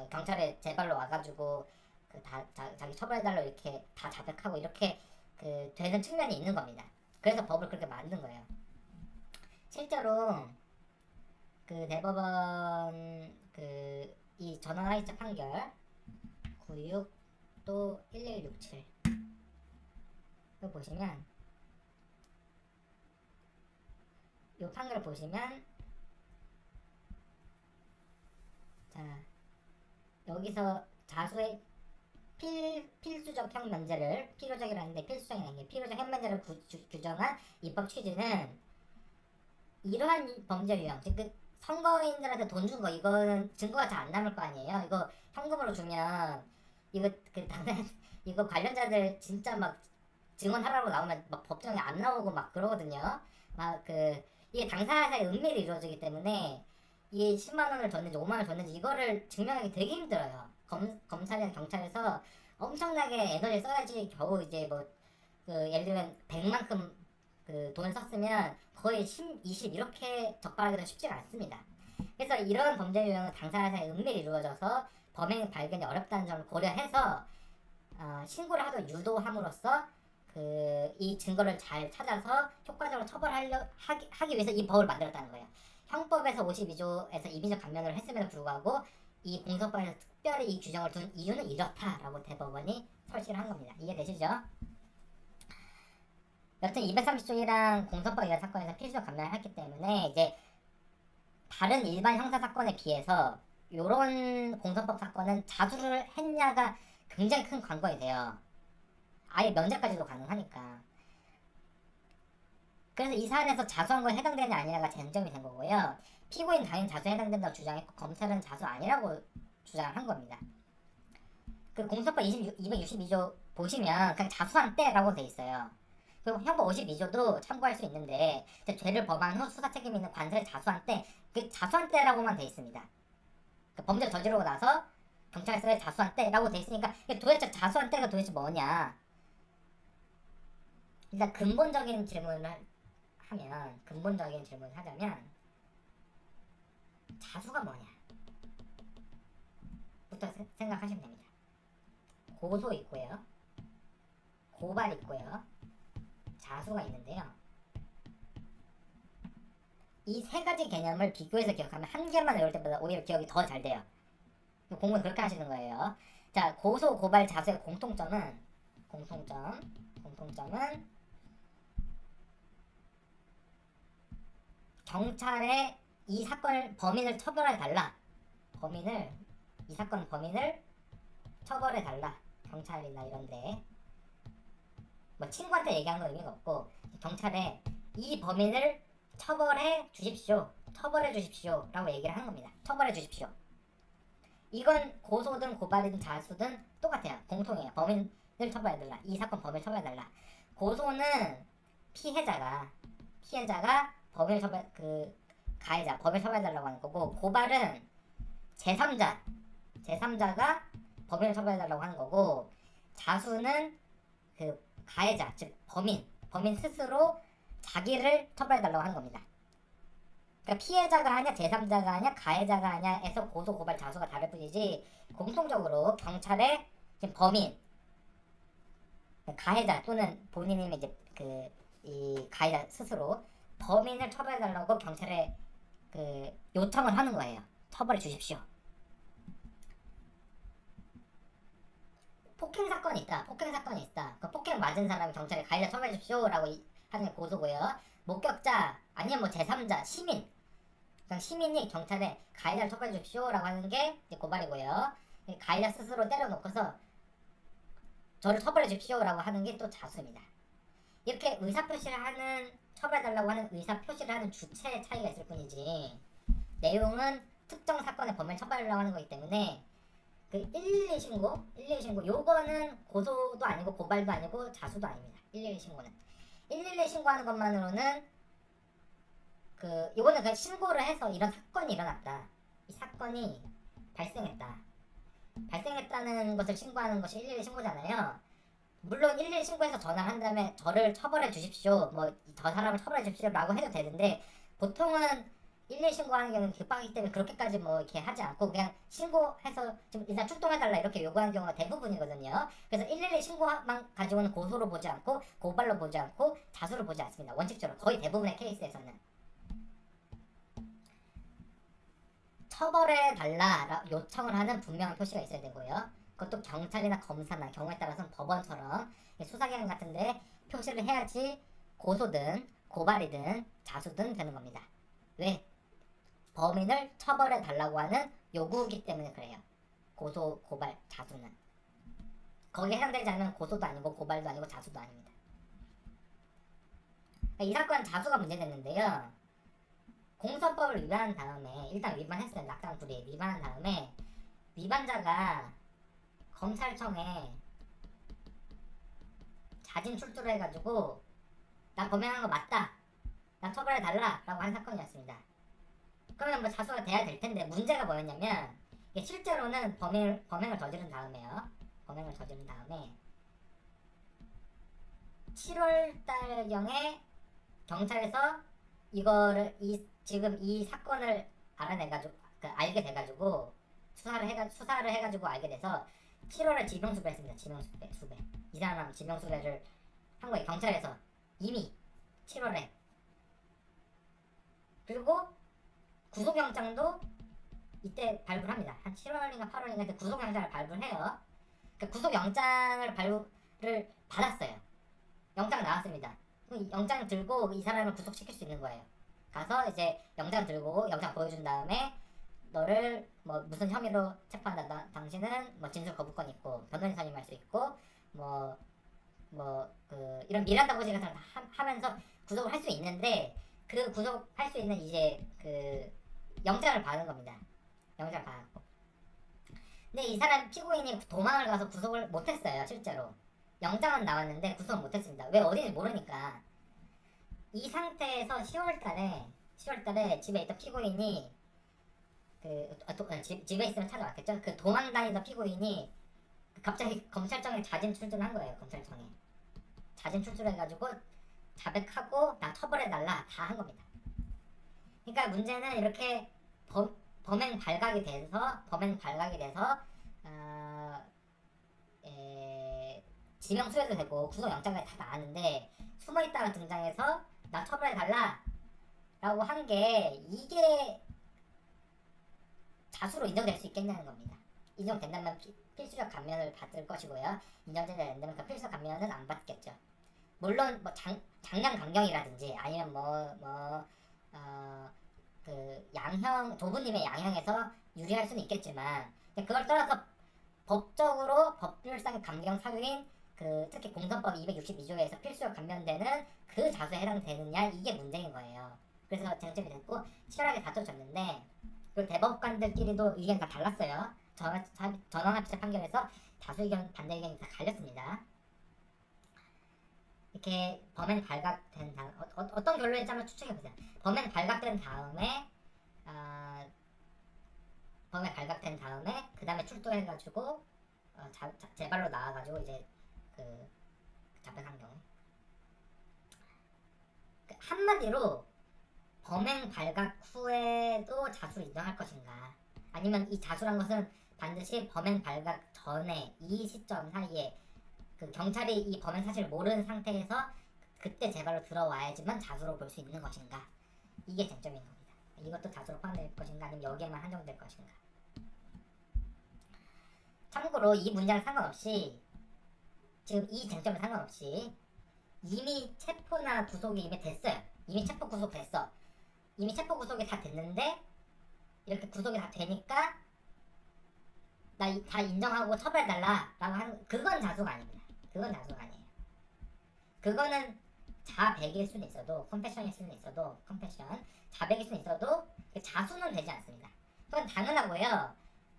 경찰에 제발로 와가지고 자기 처벌해달라고 이렇게 다 자백하고 이렇게 되는 측면이 있는 겁니다. 그래서 법을 그렇게 만든 거예요. 실제로 대법원 이 전원하이처 판결 96 또 1167 이거 보시면 이 판결을 보시면 자 여기서 자수의 필수적 형 면제를 필요적이라는 게 필수적이라는 게 필요적 형 면제를 규정한 입법 취지는 이러한 범죄 유형 즉 선거인들한테 돈 준 거 이거는 증거가 잘 안 남을 거 아니에요. 이거 현금으로 주면 이거 이거 관련자들 진짜 막 증언하라고 나오면 막 법정에 안 나오고 막 그러거든요. 이게 당사자의 은밀히 이루어지기 때문에 이게 10만 원을 줬는지 5만 원을 줬는지 이거를 증명하기 되게 힘들어요. 검찰이나 경찰에서 엄청나게 에너지를 써야지 겨우 이제 예를 들면 100만큼 돈을 썼으면 거의 10, 20 이렇게 적발하기도 쉽지가 않습니다. 그래서 이런 범죄 유형은 당사자의 은밀히 이루어져서 범행 발견이 어렵다는 점을 고려해서 신고를 하도록 유도함으로써 이 증거를 잘 찾아서 효과적으로 하기 위해서 이 법을 만들었다는 거예요. 형법에서 52조에서 임의적 감면을 했음에도 불구하고 이 공소법에서 특별히 이 규정을 둔 이유는 이렇다라고 대법원이 설치를 한 겁니다. 이해되시죠? 여튼 230조이랑 공소법 위반 사건에서 필수적 감면을 했기 때문에 이제 다른 일반 형사 사건에 비해서 요런 공소법 사건은 자수를 했냐가 굉장히 큰 관건이 돼요. 아예 면제까지도 가능하니까. 그래서 이 사안에서 자수한 거에 해당되느냐 아니냐가 쟁점이 된 거고요. 피고인 당연히 자수에 해당된다고 주장했고 검찰은 자수 아니라고 주장을 한 겁니다. 공소법 262조 보시면 그냥 자수한 때라고 돼 있어요. 그리고 형법 52조도 참고할 수 있는데 죄를 범한 후 수사 책임 있는 관사를 자수한 때 자수한 때라고만 돼 있습니다. 범죄를 저지르고 나서 경찰서에 자수한 때라고 돼 있으니까 도대체 자수한 때가 도대체 뭐냐? 일단 근본적인 질문을 하자면 자수가 뭐냐? 부터 생각하시면 됩니다. 고소 있고요. 고발 있고요. 자수가 있는데요. 이 세 가지 개념을 비교해서 기억하면 한 개만 외울 때보다 오히려 기억이 더 잘 돼요. 공부는 그렇게 하시는 거예요. 자, 고소, 고발, 자수의 공통점은 경찰에 이 사건을 범인을 처벌해 달라. 이 사건 범인을 처벌해 달라. 경찰이나 이런데 친구한테 얘기한 건 의미가 없고 경찰에 이 범인을 처벌해 주십시오 라고 얘기를 하는 겁니다. 처벌해 주십시오. 이건 고소든 고발이든 자수든 똑같아요. 공통이에요. 범인을 처벌해달라. 이 사건 범인을 처벌해달라. 고소는 피해자가 범인을 가해자 범인을 처벌해달라고 하는 거고, 고발은 제3자가 범인을 처벌해달라고 하는 거고, 자수는 가해자 즉 범인 스스로 자기를 처벌해달라고 하는 겁니다. 그러니까 피해자가 하냐 제3자가 하냐 가해자가 하냐에서 고소 고발 자수가 다를 뿐이지 공통적으로 경찰에 지금 범인 가해자 또는 본인이 이제 이 가해자 스스로 범인을 처벌해달라고 경찰에 요청을 하는 거예요. 처벌해 주십시오. 폭행 사건이 있다. 폭행 사건이 있다. 그 폭행 맞은 사람이 경찰에 가해자 처벌해 주십시오라고 하는 게 고소고요. 목격자 아니면 뭐 제3자 시민, 그냥 시민이 경찰에 가해자를 처벌해 주십시오라고 하는 게 이제 고발이고요. 가해자 스스로 때려놓고서 저를 처벌해 주십시오라고 하는 게 또 자수입니다. 이렇게 의사표시를 하는, 처벌해달라고 하는 의사표시를 하는 주체의 차이가 있을 뿐이지 내용은 특정 사건의 범인을 처벌하려고 하는 거기 때문에 그 112 신고, 112 신고 요거는 고소도 아니고 고발도 아니고 자수도 아닙니다. 112 신고는 112 신고하는 것만으로는 요거는 그냥 신고를 해서 이런 사건이 일어났다, 이 사건이 발생했다는 것을 신고하는 것이 112 신고잖아요. 물론 112 신고해서 전화를 한 다음에 저를 처벌해 주십시오, 뭐 저 사람을 처벌해 주십시오 라고 해도 되는데 보통은 112 신고하는 경우는 급하기 때문에 그렇게까지 뭐 이렇게 하지 않고 그냥 신고해서 좀 일단 출동해달라 이렇게 요구하는 경우가 대부분이거든요. 그래서 112 신고만 가지고는 고소로 보지 않고 고발로 보지 않고 자수로 보지 않습니다. 원칙적으로 거의 대부분의 케이스에서는 처벌해달라 요청을 하는 분명한 표시가 있어야 되고요. 그것도 경찰이나 검사나 경우에 따라서는 법원처럼 수사기관 같은데 표시를 해야지 고소든 고발이든 자수든 되는 겁니다. 왜? 범인을 처벌해 달라고 하는 요구이기 때문에 그래요. 고소, 고발, 자수는 거기에 해당되지 않으면 고소도 아니고 고발도 아니고 자수도 아닙니다. 이 사건 자수가 문제됐는데요. 공소법을 위반한 다음에 일단 위반했어요. 낙당 불이에 위반한 다음에 위반자가 검찰청에 자진 출두를 해가지고 나 범행한 거 맞다, 나 처벌해 달라 라고 한 사건이었습니다. 그러면 뭐 자수가 돼야 될 텐데 문제가 뭐였냐면 이게 실제로는 범행을 저지른 다음에요. 범행을 저지른 다음에 7월달경에 경찰에서 이거를 지금 이 사건을 알아내가지고 알게 돼가지고 수사를 해가지고 알게 돼서 7월에 지명수배 했습니다. 지명수배. 이 사람 지명수배를 한 거예요. 경찰에서 이미 7월에. 그리고 구속영장도 이때 발부를 합니다. 한 7월인가 8월인가 구속영장을 발부를 해요. 그 구속영장을 발부를 받았어요. 영장 나왔습니다. 영장 들고 이 사람을 구속시킬 수 있는 거예요. 가서 이제 영장 들고 영장 보여준 다음에 너를 뭐 무슨 혐의로 체포한다, 당신은 뭐 진술 거부권 있고 변호인 선임할 수 있고 이런 미란다 고지 같은 거 하면서 구속을 할 수 있는데 그 구속할 수 있는 이제 그 영장을 받은 겁니다. 영장을 받았고. 근데 이 사람 피고인이 도망을 가서 구속을 못했어요. 실제로 영장은 나왔는데 구속을 못했습니다. 왜 어딘지 모르니까. 이 상태에서 10월달에 집에 있던 피고인이 집에 있으면 찾아왔겠죠. 그 도망 다니던 피고인이 갑자기 검찰청에 자진 출두한 거예요. 검찰청에 자진 출두해가지고 자백하고 나 처벌해달라 다 한 겁니다. 그러니까 문제는 이렇게 범행 발각이 돼서 지명 수배도 되고 구속영장까지 다 나왔는데 숨어있다가 등장해서 나 처벌해달라 라고 한 게 이게 자수로 인정될 수 있겠냐는 겁니다. 인정된다면 필수적 감면을 받을 것이고요. 인정되지 않는다면 그 필수적 감면은 안 받겠죠. 물론 뭐 장량 강경이라든지 아니면 조부님의 양형에서 유리할 수는 있겠지만 그걸 떠나서 법률상의 감경 사유인 특히 공선법 262조에서 필수적 감면되는 그 자수에 해당되느냐 이게 문제인 거예요. 그래서 쟁점이 됐고 치열하게 다퉈졌는데 그리고 대법관들끼리도 의견이 다 달랐어요. 전원합의체 판결에서 다수 의견 반대 의견이 다 갈렸습니다. 이렇게 범행 발각된 다음 어떤 결론일지 한번 추측해보세요. 범행 발각된 다음에 그 다음에 출두해가지고 재발로 나와가지고 이제 자백한 경우 한마디로 범행 발각 후에도 자수를 인정할 것인가, 아니면 이 자수란 것은 반드시 범행 발각 전에 이 시점 사이에 경찰이 이 범행 사실을 모르는 상태에서 그때 재발로 들어와야지만 자수로 볼 수 있는 것인가, 이게 쟁점인 겁니다. 이것도 자수로 포함될 것인가 아니면 여기에만 한정될 것인가. 참고로 이 문제랑 상관없이 지금 이 쟁점에 상관없이 이미 체포나 구속이 이미 됐어요. 이미 체포 구속 됐어. 이미 체포 구속이 다 됐는데 이렇게 구속이 다 되니까 나 다 인정하고 처벌해달라라고 하는 그건 자수가 아닙니다. 그건 자수가 아니에요. 그거는 자백일 수는 있어도 컴패션일 수는 있어도 컴패션 자백일 수는 있어도 그 자수는 되지 않습니다. 그건 당연하고요.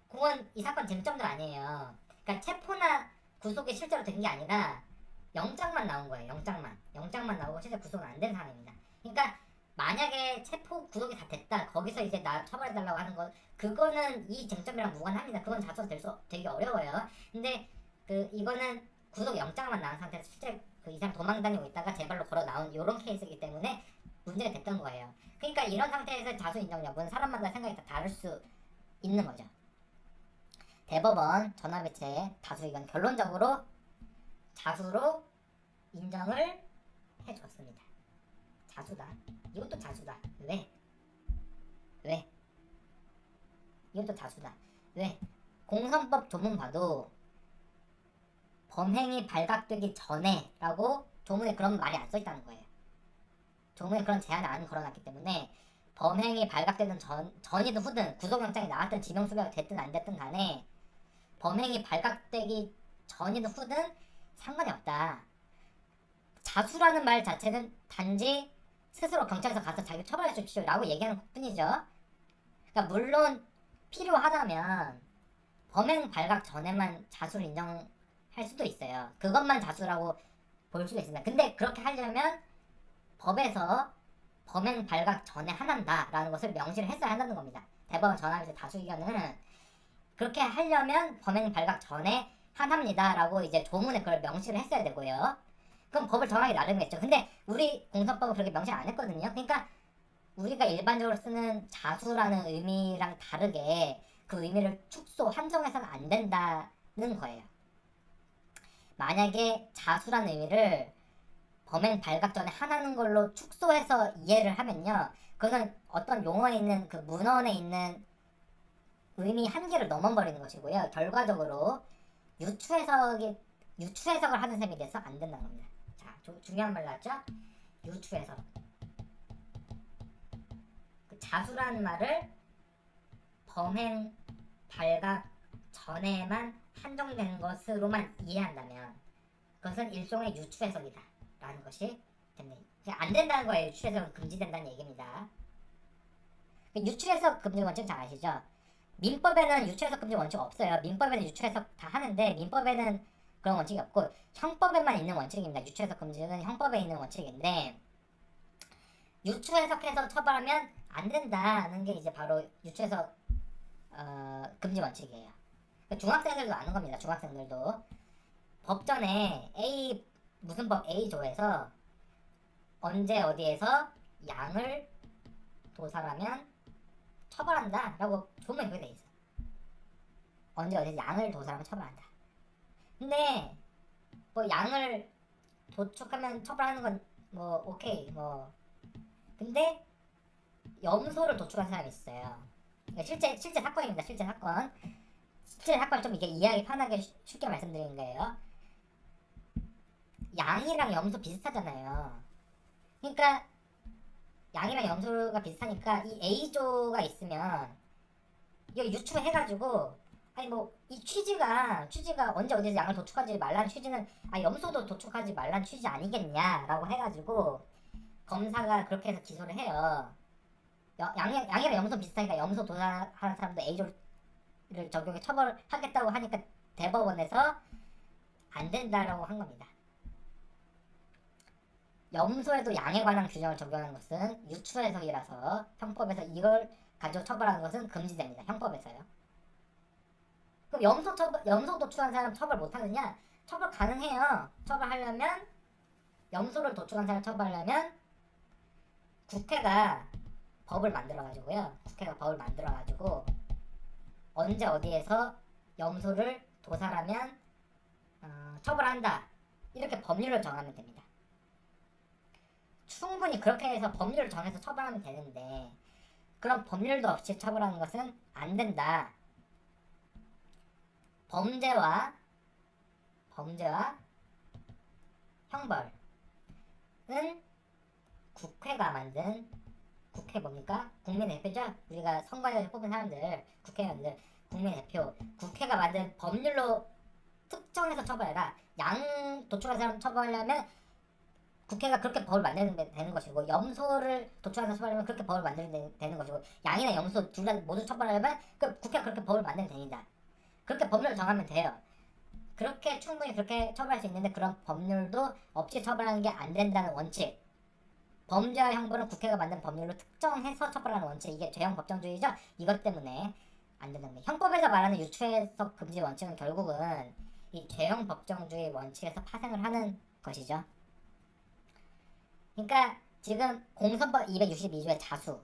그건 이 사건 쟁점도 아니에요. 그러니까 체포나 구속이 실제로 된 게 아니라 영장만 나온 거예요. 영장만 나오고 실제 구속은 안 된 상황입니다. 그러니까 만약에 체포 구속이 다 됐다 거기서 이제 나 처벌해달라고 하는 건 그거는 이 쟁점이랑 무관합니다. 그건 자수가 되게 어려워요. 근데 이거는 구속 영장만 나온 상태에서 실제 이 사람 도망 다니고 있다가 제 발로 걸어 나온 이런 케이스이기 때문에 문제가 됐던 거예요. 그러니까 이런 상태에서 자수 인정 여부는 사람마다 생각이 다 다를 수 있는 거죠. 대법원 전화배치 다수 의견 결론적으로 자수로 인정을 해줬습니다. 자수다. 이것도 자수다. 왜? 이것도 자수다. 왜? 공선법 조문 봐도 범행이 발각되기 전에 라고 조문에 그런 말이 안 써있다는 거예요. 조문에 그런 제한을 안 걸어놨기 때문에 범행이 발각되는 전이든 후든 구속영장이 나왔든 지명수배가 됐든 안 됐든 간에 범행이 발각되기 전이든 후든 상관이 없다. 자수라는 말 자체는 단지 스스로 경찰서 가서 자기 처벌해 주십시오 라고 얘기하는 것 뿐이죠. 그러니까 물론 필요하다면 범행 발각 전에만 자수를 인정할 수도 있어요. 그것만 자수라고 볼 수도 있습니다. 근데 그렇게 하려면 법에서 범행 발각 전에 하난다 라는 것을 명시를 했어야 한다는 겁니다. 대법원 전화에서 다수 의견은 그렇게 하려면 범행 발각 전에 한합니다 라고 이제 조문에 그걸 명시를 했어야 되고요. 그럼 법을 정하기 나름이겠죠. 근데 우리 공선법은 그렇게 명시 안 했거든요. 그러니까 우리가 일반적으로 쓰는 자수라는 의미랑 다르게 그 의미를 축소, 한정해서는 안 된다는 거예요. 만약에 자수라는 의미를 범행 발각 전에 하나는 걸로 축소해서 이해를 하면요. 그거는 어떤 용어에 있는 그 문헌에 있는 의미 한계를 넘어버리는 것이고요. 결과적으로 유추해석을 하는 셈이 돼서 안 된다는 겁니다. 자, 중요한 말 나왔죠? 유추해석. 그 자수라는 말을 범행 발각 전에만 한정된 것으로만 이해한다면 그것은 일종의 유추해석이다 라는 것이 됩니다. 안 된다는 거예요. 유추해석은 금지된다는 얘기입니다. 유추해석 금지 원칙 잘 아시죠? 민법에는 유추해석 금지 원칙 없어요. 민법에는 유추해석 다 하는데 민법에는 그런 원칙이 없고 형법에만 있는 원칙입니다. 유추해석 금지는 형법에 있는 원칙인데 유추해석해서 처벌하면 안 된다는 게 이제 바로 유추해석 금지 원칙이에요. 중학생들도 아는 겁니다. 중학생들도 법전에 무슨 법 A조에서 언제 어디에서 양을 도살하면 처벌한다 라고 조문에 그게 돼 있어. 언제 어디서 양을 도살하면 처벌한다. 근데 뭐 양을 도축하면 처벌하는 건 뭐 오케이 뭐 근데 염소를 도축한 사람이 있어요. 실제 사건입니다. 실제 사건 좀 이게 이해하기 편하게 쉽게 말씀드리는 거예요. 양이랑 염소 비슷하잖아요. 그러니까 양이랑 염소가 비슷하니까 이 A조가 있으면 이거 유추해가지고 아니 뭐 이 취지가 언제 어디서 양을 도축하지 말라는 취지는 염소도 도축하지 말라는 취지 아니겠냐라고 해가지고 검사가 그렇게 해서 기소를 해요. 양이랑 염소 비슷하니까 염소 도살하는 사람도 A조를 적용해 처벌하겠다고 하니까 대법원에서 안 된다라고 한 겁니다. 염소에도 양에 관한 규정을 적용하는 것은 유추해석이라서 형법에서 이걸 가지고 처벌하는 것은 금지됩니다. 형법에서요. 그럼 염소 도축한 사람 처벌 못하느냐? 처벌 가능해요. 처벌하려면 염소를 도축한 사람 처벌하려면 국회가 법을 만들어가지고요. 언제 어디에서 염소를 도살하면 처벌한다. 이렇게 법률을 정하면 됩니다. 충분히 그렇게 해서 법률을 정해서 처벌하면 되는데 그런 법률도 없이 처벌하는 것은 안 된다. 범죄와 형벌은 국회가 만든 국회 뭡니까? 국민의 대표죠? 우리가 선거에서 뽑은 사람들, 국회의원들, 국민의 대표, 국회가 만든 법률로 특정해서 처벌해라. 양 도출한 사람 처벌하려면 국회가 그렇게 법을 만들면 되는 것이고, 염소를 도출해서 처벌하면 그렇게 법을 만들면 되는 것이고, 양이나 염소 둘 다 모두 처벌하려면 그 국회가 그렇게 법을 만들면 됩니다. 그렇게 법률을 정하면 돼요. 그렇게 충분히 그렇게 처벌할 수 있는데 그런 법률도 없이 처벌하는 게 안 된다는 원칙. 범죄와 형벌은 국회가 만든 법률로 특정해서 처벌하는 원칙. 이게 죄형 법정주의죠. 이것 때문에 안 된다는 거예요. 형법에서 말하는 유추해석 금지 원칙은 결국은 이 죄형 법정주의 원칙에서 파생을 하는 것이죠. 그러니까 지금 공선법 262조의 자수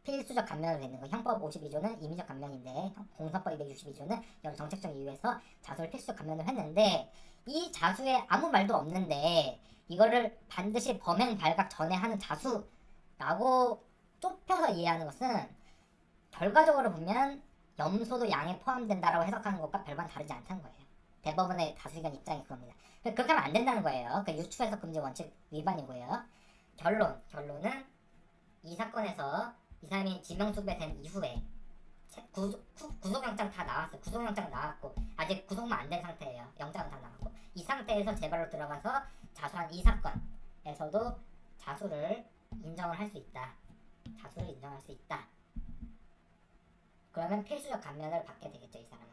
필수적 감면으로 되어 있는 거. 형법 52조는 임의적 감면인데 공선법 262조는 여러 정책적 이유에서 자수를 필수적 감면을 했는데, 이 자수에 아무 말도 없는데 이거를 반드시 범행 발각 전에 하는 자수라고 좁혀서 이해하는 것은 결과적으로 보면 염소도 양에 포함된다라고 해석하는 것과 별반 다르지 않다는 거예요. 대법원의 다수의견 입장이 그겁니다. 그렇게 하면 안 된다는 거예요. 그 유추해석 금지 원칙 위반이고요. 결론은 이 사건에서 이 사람이 지명수배된 이후에 구속영장 다 나왔어요. 구속영장 나왔고 아직 구속만 안 된 상태예요. 영장은 다 나왔고 이 상태에서 재발로 들어가서 자수한 이 사건에서도 자수를 인정을 할 수 있다. 자수를 인정할 수 있다. 그러면 필수적 감면을 받게 되겠죠, 이 사람은.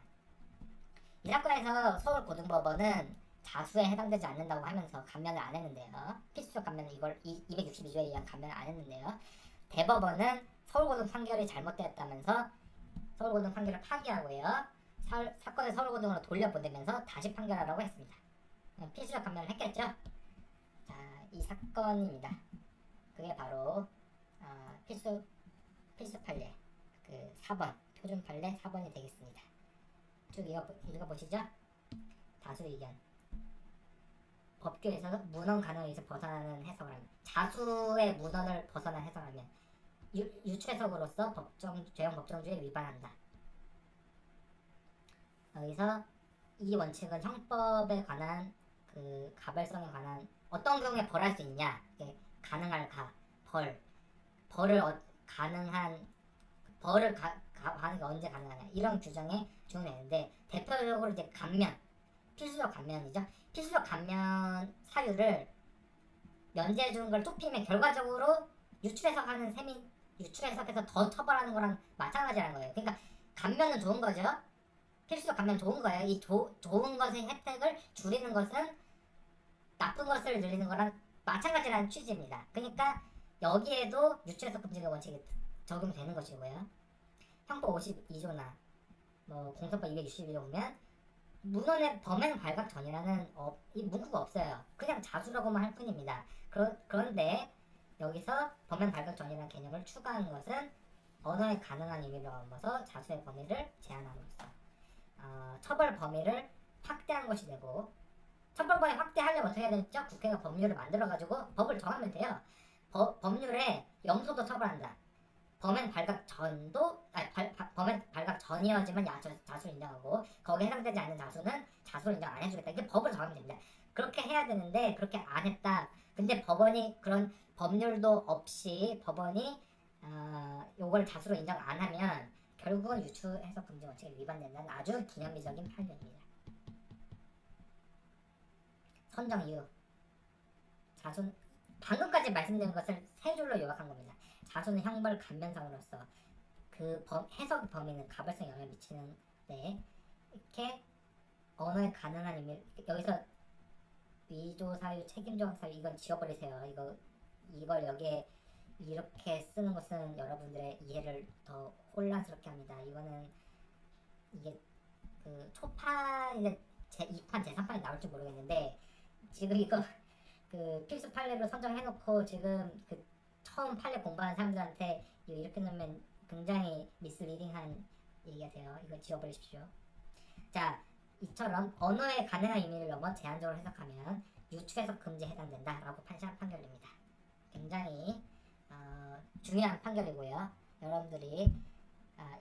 이 사건에서 서울고등법원은 자수에 해당되지 않는다고 하면서 감면을 안 했는데요. 필수적 감면은 이걸 262조에 의한 감면을 안 했는데요. 대법원은 서울고등 판결이 잘못되었다면서 서울고등 판결을 파기하고요. 사건을 서울고등으로 돌려보내면서 다시 판결하라고 했습니다. 필수적 감면을 했겠죠. 자, 이 사건입니다. 그게 바로 필수 판례 그 4번 표준 판례 4번이 되겠습니다. 쭉 읽어보시죠. 다수 의견. 법규에서 문헌 가능에서 벗어나는 해석을 하면, 자수의 문헌을 벗어난 해석을 하면 유추해석으로서 죄형 법정주의에 위반한다. 여기서 이 원칙은 형법에 관한 그 가벌성에 관한 어떤 경우에 벌할 수 있냐, 가능할까, 벌을 가능한 벌을 하는 게 언제 가능하냐, 이런 규정에 적용되는데, 대표적으로 이제 감면, 필수적 감면이죠. 필수적 감면 사유를 면제해 주는 걸 좁히면 결과적으로 유추해석하는 셈이, 유추해석해서 더 처벌하는 거랑 마찬가지라는 거예요. 그러니까 감면은 좋은 거죠. 필수적 감면 좋은 거예요. 이 좋은 것의 혜택을 줄이는 것은 나쁜 것을 늘리는 거랑 마찬가지라는 취지입니다. 그러니까 여기에도 유추해석 금지 원칙이 적용되는 것이고요. 형법 52조나 뭐 공선법 262조 보면 문헌의 범행 발각 전이라는 이 문구가 없어요. 그냥 자수라고만 할 뿐입니다. 그런데 여기서 범행 발각 전이라는 개념을 추가한 것은 언어의 가능한 의미를 넘어서 자수의 범위를 제한함으로써 처벌 범위를 확대한 것이 되고, 처벌 범위 확대하려면 어떻게 해야 되죠? 국회가 법률을 만들어가지고 법을 정하면 돼요. 법률에 염소도 처벌한다. 범행 발각 전도 범행 발각 전이어지만 자수를 인정하고, 거기에 해당되지 않는 자수는 자수를 인정 안 해주겠다. 이게 법을 정하면 됩니다. 그렇게 해야 되는데 그렇게 안 했다. 근데 법원이 그런 법률도 없이 법원이 요걸 자수로 인정 안 하면 결국은 유추해석 금지 원칙에 위반된다는 아주 기념비적인 판례입니다. 선정 이유. 자수는 방금까지 말씀드린 것을 세 줄로 요약한 겁니다. 자수는 형벌 감면상으로서 그 해석 범위는 가벌성에 영향을 미치는데, 이렇게 언어에 가능한 의미, 여기서 위조 사유, 책임적 사유, 이건 지워버리세요. 이걸 여기에 이렇게 쓰는 것은 여러분들의 이해를 더 혼란스럽게 합니다. 이게 그 초판이나 제2판, 제3판이 나올지 모르겠는데, 지금 이거 그 필수 판례로 선정해놓고 지금 그 처음 판례 공부하는 사람들한테 이렇게 넣으면 굉장히 미스리딩한 얘기가 돼요. 이거 지워버리십시오. 자, 이처럼 언어의 가능한 의미를 넘어 제한적으로 해석하면 유추해석 금지에 해당된다라고 판결입니다. 굉장히 중요한 판결이고요. 여러분들이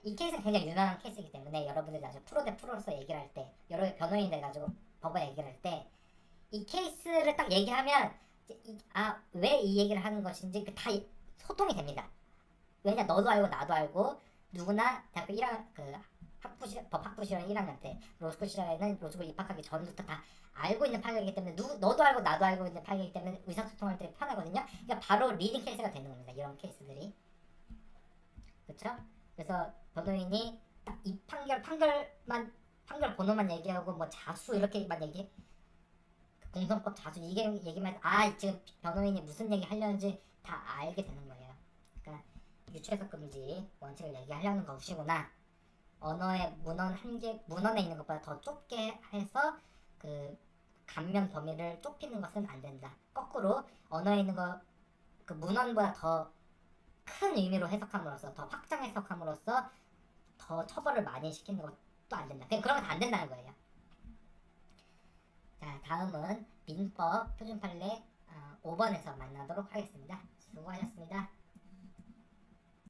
이 케이스는 굉장히 유명한 케이스이기 때문에 여러분들이 나중에 프로 대 프로로서 얘기를 할 때, 여러 변호인이 돼가지고 법원 얘기를 할 때 이 케이스를 딱 얘기하면 왜 이 얘기를 하는 것인지 다 소통이 됩니다. 왜냐 너도 알고 나도 알고 누구나 대학교 1학 그 법학부 실험 1학년 때 로스쿨 실험에는 로스쿨 입학하기 전부터 다 알고 있는 파일이기 때문에 너도 알고 나도 알고 있는 파일이기 때문에 의사소통할 때 편하거든요. 그러니까 바로 리딩 케이스가 되는 겁니다. 이런 케이스들이. 그렇죠? 그래서 변호인이 딱 이 판결 번호만 얘기하고 뭐 자수 이렇게만 공선법 자수 이게 얘기만 지금 변호인이 무슨 얘기 하려는지 다 알게 되는 거예요. 그러니까 유추해석 금지 원칙을 얘기하려는 것이구나. 언어의 문헌에 있는 것보다 더 좁게 해서 그 감면 범위를 좁히는 것은 안 된다. 거꾸로 언어에 있는 그 문헌보다 더 큰 의미로 해석함으로써 더 확장 해석함으로써 더 처벌을 많이 시키는 것도 안 된다. 그런 건 안 된다는 거예요. 자, 다음은 민법 표준 판례 5번에서 만나도록 하겠습니다. 수고하셨습니다.